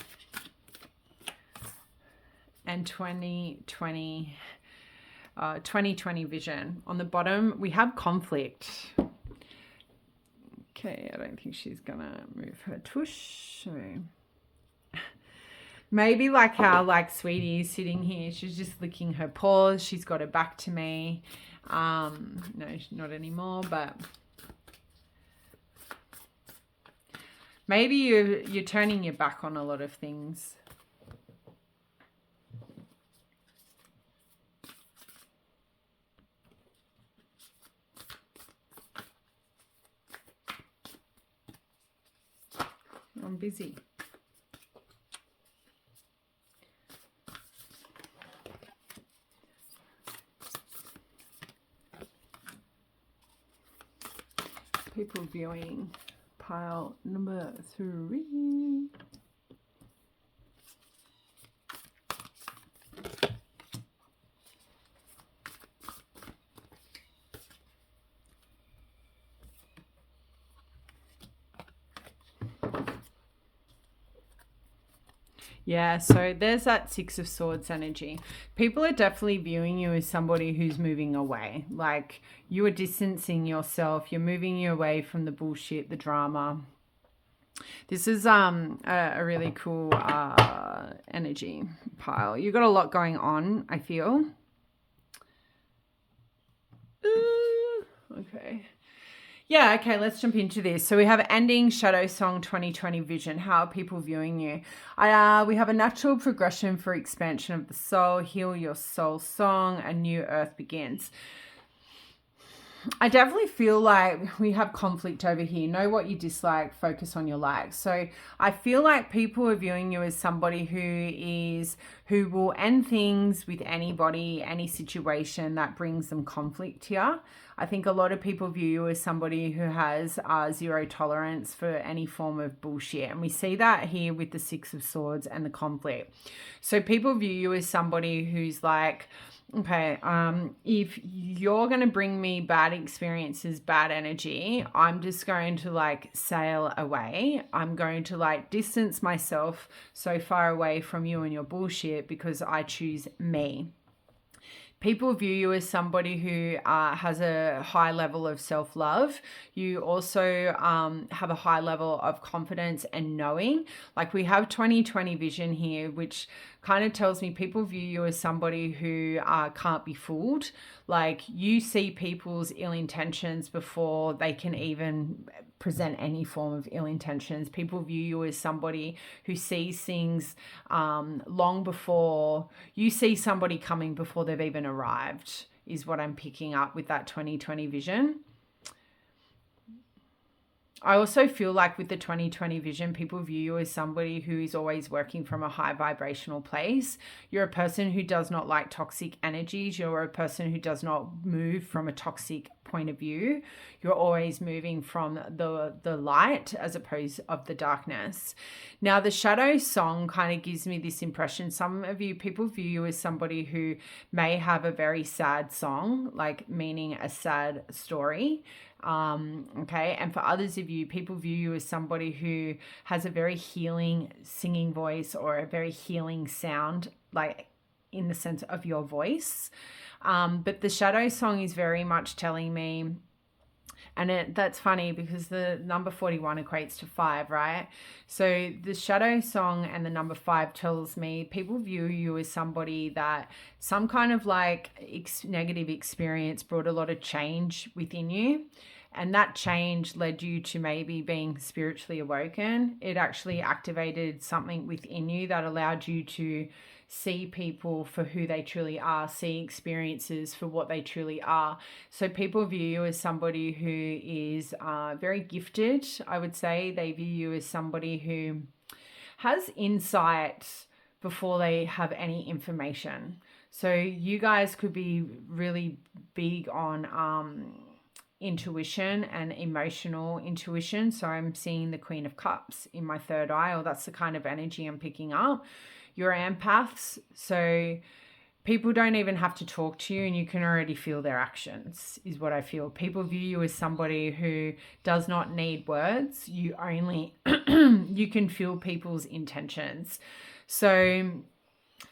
And 2020 vision. On the bottom, we have conflict. Okay, I don't think she's gonna move her tush. So maybe like how like Sweetie is sitting here, she's just licking her paws. She's got her back to me. No, not anymore, but maybe you're turning your back on a lot of things. I'm busy. People viewing pile number 3. Yeah, so there's that 6 of Swords energy. People are definitely viewing you as somebody who's moving away. Like, you are distancing yourself. You're moving you away from the bullshit, the drama. This is a really cool energy pile. You've got a lot going on, I feel. Okay. Yeah, okay, let's jump into this. So we have ending Shadow Song 2020 vision. How are people viewing you? We have a natural progression for expansion of the soul, heal your soul song, a new earth begins. I definitely feel like we have conflict over here. Know what you dislike, focus on your likes. So I feel like people are viewing you as somebody who will end things with anybody, any situation that brings them conflict here. I think a lot of people view you as somebody who has zero tolerance for any form of bullshit. And we see that here with the 6 of Swords and the conflict. So people view you as somebody who's like, okay, if you're going to bring me bad experiences, bad energy, I'm just going to like sail away. I'm going to like distance myself so far away from you and your bullshit because I choose me. People view you as somebody who has a high level of self-love. You also have a high level of confidence and knowing. Like we have 2020 vision here, which kind of tells me people view you as somebody who can't be fooled. Like you see people's ill intentions before they can even present any form of ill intentions. People view you as somebody who sees things long before you see somebody coming before they've even arrived, is what I'm picking up with that 2020 vision. I also feel like with the 2020 vision, people view you as somebody who is always working from a high vibrational place. You're a person who does not like toxic energies. You're a person who does not move from a toxic point of view. You're always moving from the light as opposed of the darkness. Now, the Shadow Song kind of gives me this impression. Some of you, people view you as somebody who may have a very sad song, like meaning a sad story. Okay, and for others of you, people view you as somebody who has a very healing singing voice or a very healing sound, like in the sense of your voice. But the Shadow Song is very much telling me, and that's funny because the number 41 equates to 5, right? So the Shadow Song and the number 5 tells me people view you as somebody that some kind of like negative experience brought a lot of change within you. And that change led you to maybe being spiritually awoken. It actually activated something within you that allowed you to see people for who they truly are, see experiences for what they truly are. So people view you as somebody who is very gifted. I would say they view you as somebody who has insight before they have any information. So you guys could be really big on intuition and emotional intuition. So I'm seeing the Queen of Cups in my third eye, or that's the kind of energy I'm picking up. You're empaths, so people don't even have to talk to you and you can already feel their actions, is what I feel. People view you as somebody who does not need words. You only, you can feel people's intentions. So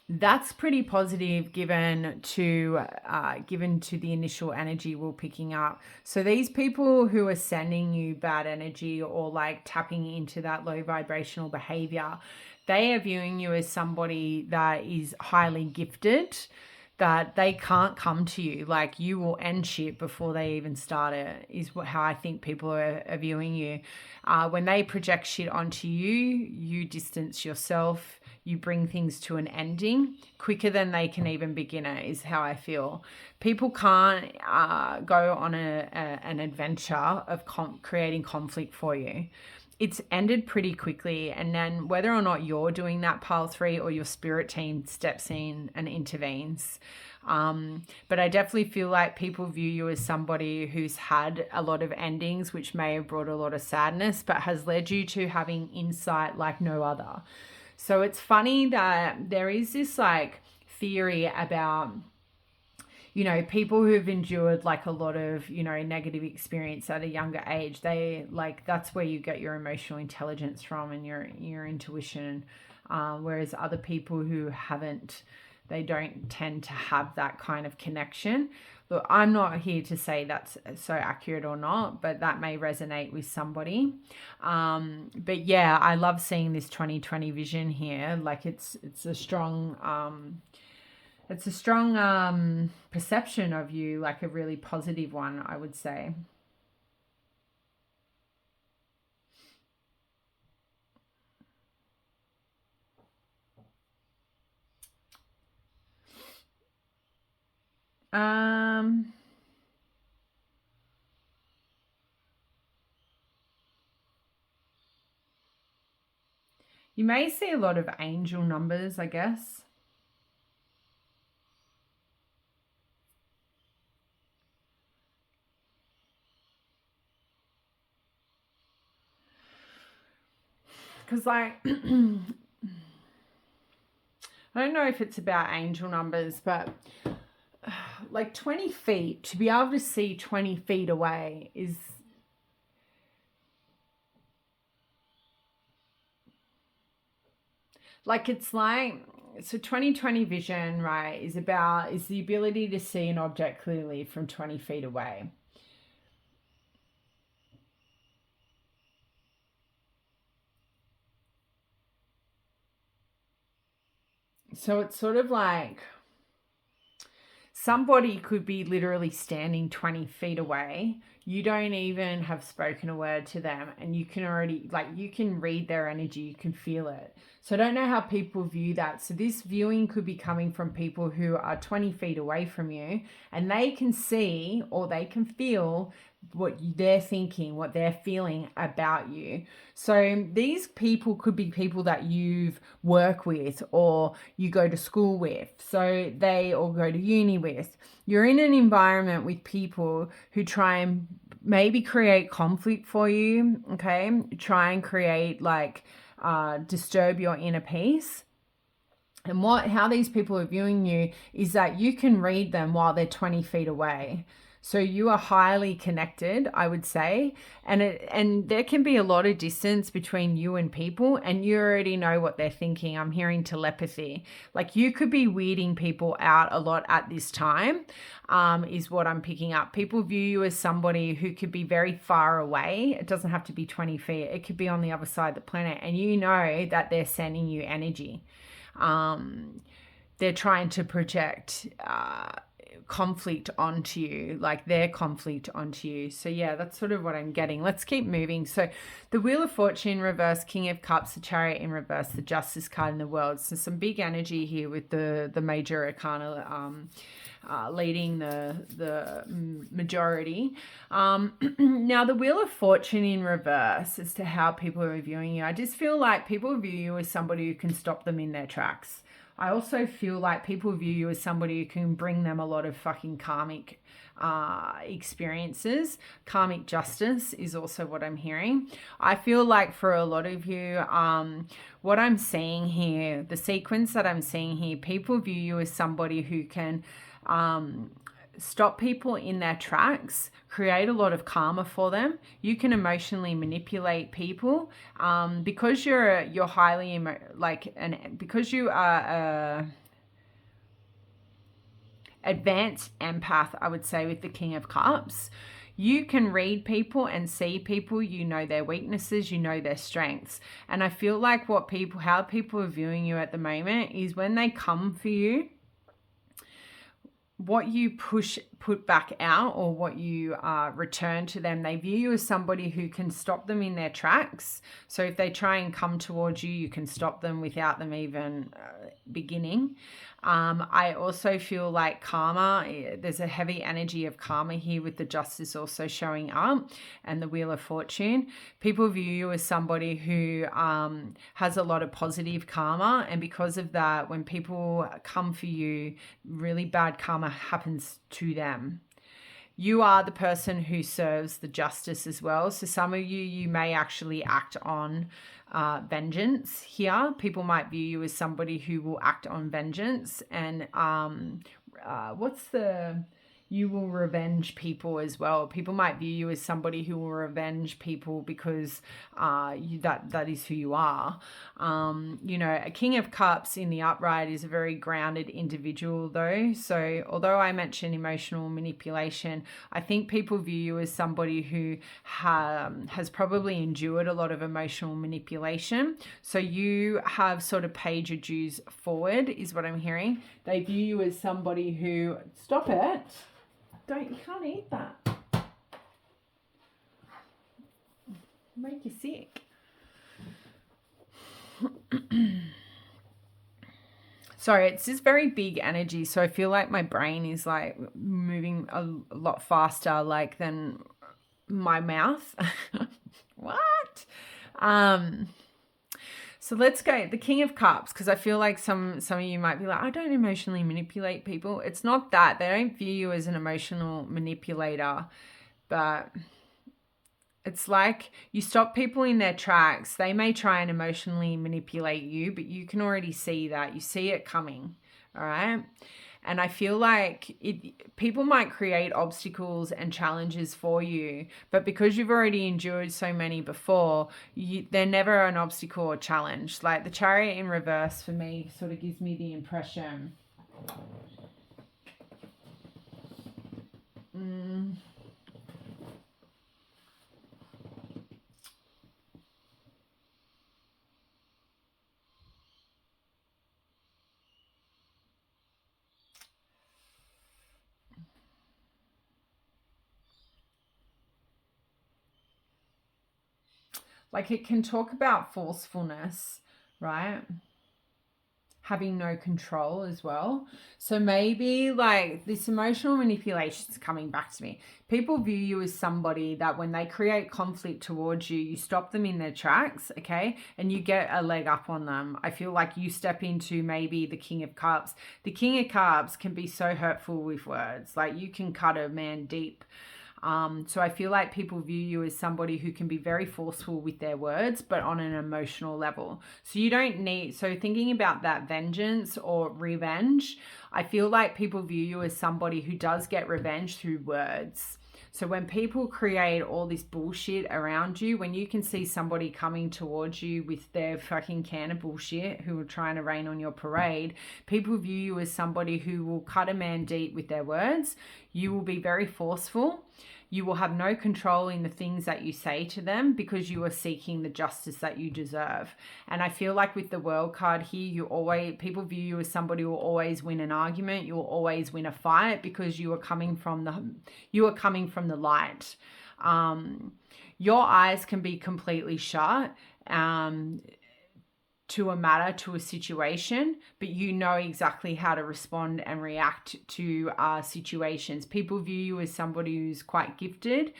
that's pretty positive given to the initial energy we're picking up. So these people who are sending you bad energy or like tapping into that low vibrational behavior, they are viewing you as somebody that is highly gifted, that they can't come to you. Like you will end shit before they even start it, is how I think people are viewing you. When they project shit onto you, you distance yourself. You bring things to an ending quicker than they can even begin it, is how I feel. People can't go on an adventure of creating conflict for you. it's ended pretty quickly. And then whether or not you're doing that pile 3 or your spirit team steps in and intervenes. But I definitely feel like people view you as somebody who's had a lot of endings, which may have brought a lot of sadness, but has led you to having insight like no other. So it's funny that there is this like theory about, you know, people who've endured like a lot of, you know, negative experience at a younger age, they like, that's where you get your emotional intelligence from and your intuition. Whereas other people who haven't, they don't tend to have that kind of connection. Look, I'm not here to say that's so accurate or not, but that may resonate with somebody. But yeah, I love seeing this 2020 vision here. Like it's a strong, perception of you, like a really positive one, I would say. You may see a lot of angel numbers, I guess. Because like I don't know if it's about angel numbers, but like 20 feet, to be able to see 20 feet away is like, it's like, so 2020 vision, right, is the ability to see an object clearly from 20 feet away. So it's sort of like somebody could be literally standing 20 feet away. You don't even have spoken a word to them, and you can already, like, you can read their energy, you can feel it. So I don't know how people view that. So this viewing could be coming from people who are 20 feet away from you, and they can see or they can feel what they're thinking, what they're feeling about you. So these people could be people that you've worked with or you go to school with. So they all go to uni with. You're in an environment with people who try and maybe create conflict for you, okay? Try and create like disturb your inner peace. And how these people are viewing you is that you can read them while they're 20 feet away. So you are highly connected, I would say, and there can be a lot of distance between you and people, and you already know what they're thinking. I'm hearing telepathy. Like you could be weirding people out a lot at this time, is what I'm picking up. People view you as somebody who could be very far away. It doesn't have to be 20 feet. It could be on the other side of the planet, and you know that they're sending you energy. They're trying to project conflict onto you, like their conflict onto you. So yeah, that's sort of what I'm getting. Let's keep moving. So the Wheel of Fortune in reverse, King of Cups, the Chariot in reverse, the Justice card in the World. So some big energy here with the major arcana leading the majority. Now the Wheel of Fortune in reverse as to how people are viewing you. I just feel like people view you as somebody who can stop them in their tracks. I also feel like people view you as somebody who can bring them a lot of fucking karmic experiences. Karmic justice is also what I'm hearing. I feel like for a lot of you, what I'm seeing here, the sequence that I'm seeing here, people view you as somebody who can stop people in their tracks, create a lot of karma for them. You can emotionally manipulate people because you're highly because you are advanced empath, I would say, with the King of Cups. You can read people and see people. You know their weaknesses, you know their strengths. And I feel like how people are viewing you at the moment is when they come for you, what you put back out, or what you return to them, they view you as somebody who can stop them in their tracks. So if they try and come towards you, you can stop them without them even beginning. I also feel like karma, there's a heavy energy of karma here with the Justice also showing up, and the Wheel of Fortune. People view you as somebody who has a lot of positive karma, and because of that, when people come for you, really bad karma happens to them. You are the person who serves the justice as well. So some of you may actually act on vengeance here. People might view you as somebody who will act on vengeance, and you will revenge people as well. People might view you as somebody who will revenge people because that is who you are. A King of Cups in the upright is a very grounded individual though. So although I mentioned emotional manipulation, I think people view you as somebody who has probably endured a lot of emotional manipulation. So you have sort of paid your dues forward, is what I'm hearing. They view you as somebody who, stop it. You can't eat that. Make you sick. Sorry, it's just very big energy. So I feel like my brain is like moving a lot faster than my mouth. What? So let's go the King of Cups, because I feel like some of you might be like, I don't emotionally manipulate people. It's not that. They don't view you as an emotional manipulator, but it's like you stop people in their tracks. They may try and emotionally manipulate you, but you can already see that. You see it coming, all right? And I feel like people might create obstacles and challenges for you, but because you've already endured so many before, they're never an obstacle or challenge. Like the Chariot in reverse for me sort of gives me the impression. Like it can talk about forcefulness, right? Having no control as well. So maybe like this emotional manipulation is coming back to me. People view you as somebody that when they create conflict towards you, you stop them in their tracks, okay? And you get a leg up on them. I feel like you step into maybe the King of Cups. The King of Cups can be so hurtful with words. Like you can cut a man deep. So I feel like people view you as somebody who can be very forceful with their words, but on an emotional level. So you don't need, so thinking about that vengeance or revenge, I feel like people view you as somebody who does get revenge through words. So when people create all this bullshit around you, when you can see somebody coming towards you with their fucking can of bullshit who are trying to rain on your parade, people view you as somebody who will cut a man deep with their words. You will be very forceful. You will have no control in the things that you say to them because you are seeking the justice that you deserve. And I feel like with the World card here, people view you as somebody who will always win an argument. You will always win a fight because you are coming from the light. Your eyes can be completely shut. To a matter, to a situation, but you know exactly how to respond and react to situations. People view you as somebody who's quite gifted.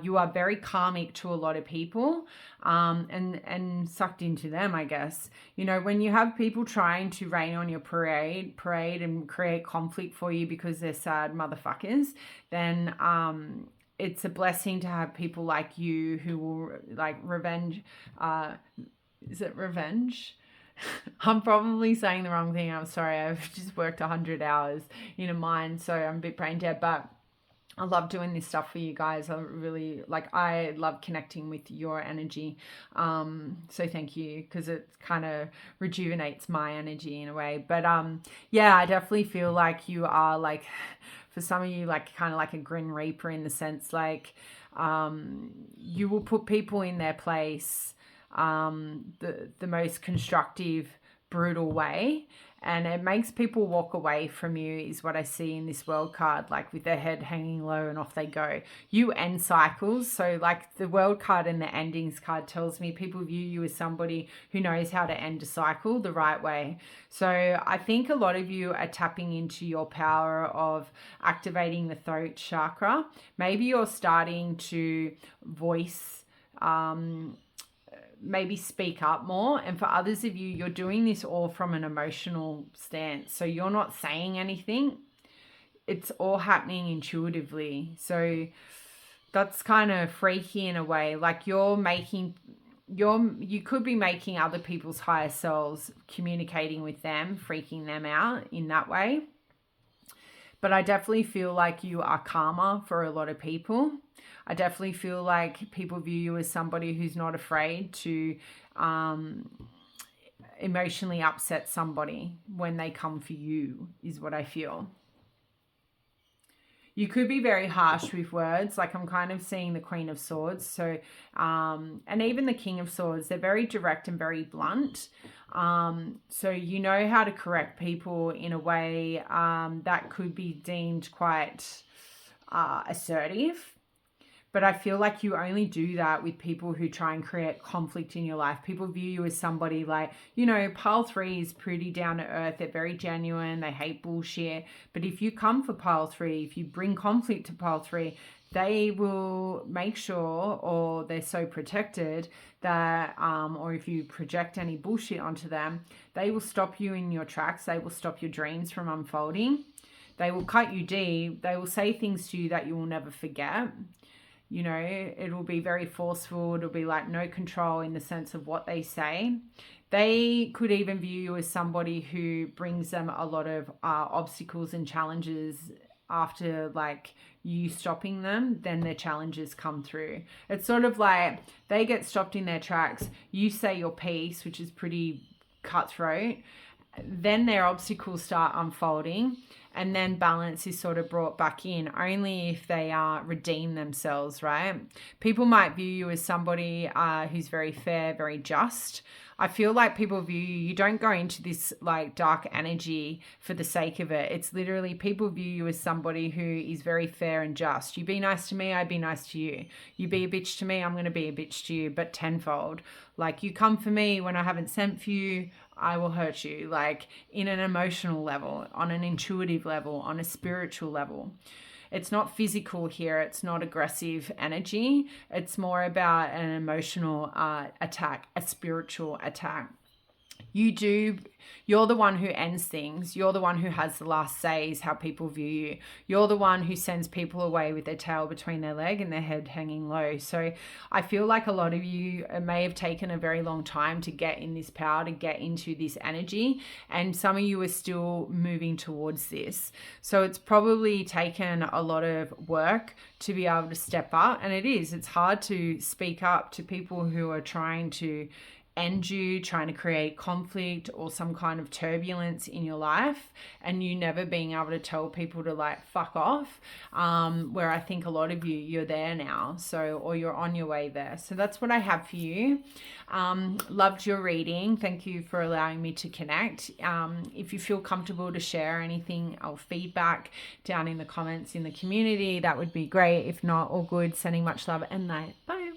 You are very karmic to a lot of people, and sucked into them, I guess. You know, when you have people trying to rain on your parade and create conflict for you because they're sad motherfuckers, then it's a blessing to have people like you who will like revenge. Is it revenge? I'm probably saying the wrong thing. I'm sorry. I've just worked 100 hours in a mine, so I'm a bit brain dead, but I love doing this stuff for you guys. I love connecting with your energy. So thank you, because it kind of rejuvenates my energy in a way. But yeah, I definitely feel like you are like, for some of you, like kind of like a Grim Reaper in the sense like you will put people in their place. The most constructive brutal way, and it makes people walk away from you, is what I see in this World card, like with their head hanging low and off they go. You end cycles. So like the World card and the endings card tells me people view you as somebody who knows how to end a cycle the right way. So I think a lot of you are tapping into your power of activating the throat chakra. Maybe you're starting to voice, maybe speak up more. And for others of you, you're doing this all from an emotional stance. So you're not saying anything. It's all happening intuitively. So that's kind of freaky in a way. Like you could be making other people's higher selves, communicating with them, freaking them out in that way. But I definitely feel like you are karma for a lot of people. I definitely feel like people view you as somebody who's not afraid to emotionally upset somebody when they come for you, is what I feel. You could be very harsh with words. Like I'm kind of seeing the Queen of Swords. So, and even the King of Swords, they're very direct and very blunt. So you know how to correct people in a way that could be deemed quite assertive. But I feel like you only do that with people who try and create conflict in your life. People view you as somebody like, pile 3 is pretty down to earth. They're very genuine. They hate bullshit. But if you come for pile 3, if you bring conflict to pile 3, they will make sure, or they're so protected that, or if you project any bullshit onto them, they will stop you in your tracks. They will stop your dreams from unfolding. They will cut you deep. They will say things to you that you will never forget. It will be very forceful. It'll be like no control in the sense of what they say. They could even view you as somebody who brings them a lot of obstacles and challenges after like you stopping them, then their challenges come through. It's sort of like they get stopped in their tracks. You say your piece, which is pretty cutthroat. Then their obstacles start unfolding. And then balance is sort of brought back in only if they redeem themselves, right? People might view you as somebody who's very fair, very just. I feel like people view you don't go into this like dark energy for the sake of it. It's literally people view you as somebody who is very fair and just. You be nice to me, I be nice to you. You be a bitch to me, I'm going to be a bitch to you, but tenfold. Like you come for me when I haven't sent for you, I will hurt you, like in an emotional level, on an intuitive level, on a spiritual level. It's not physical here. It's not aggressive energy. It's more about an emotional attack, a spiritual attack. You're the one who ends things. You're the one who has the last say is how people view you. You're the one who sends people away with their tail between their leg and their head hanging low. So I feel like a lot of you may have taken a very long time to get in this power, to get into this energy. And some of you are still moving towards this. So it's probably taken a lot of work to be able to step up. And it's hard to speak up to people who are trying to end you, trying to create conflict or some kind of turbulence in your life, and you never being able to tell people to like fuck off, where I think a lot of you're there now, or you're on your way there. So that's what I have for you. Loved your reading. Thank you for allowing me to connect. If you feel comfortable to share anything or feedback down in the comments in the community, that would be great. If not, all good. Sending much love and light. Bye.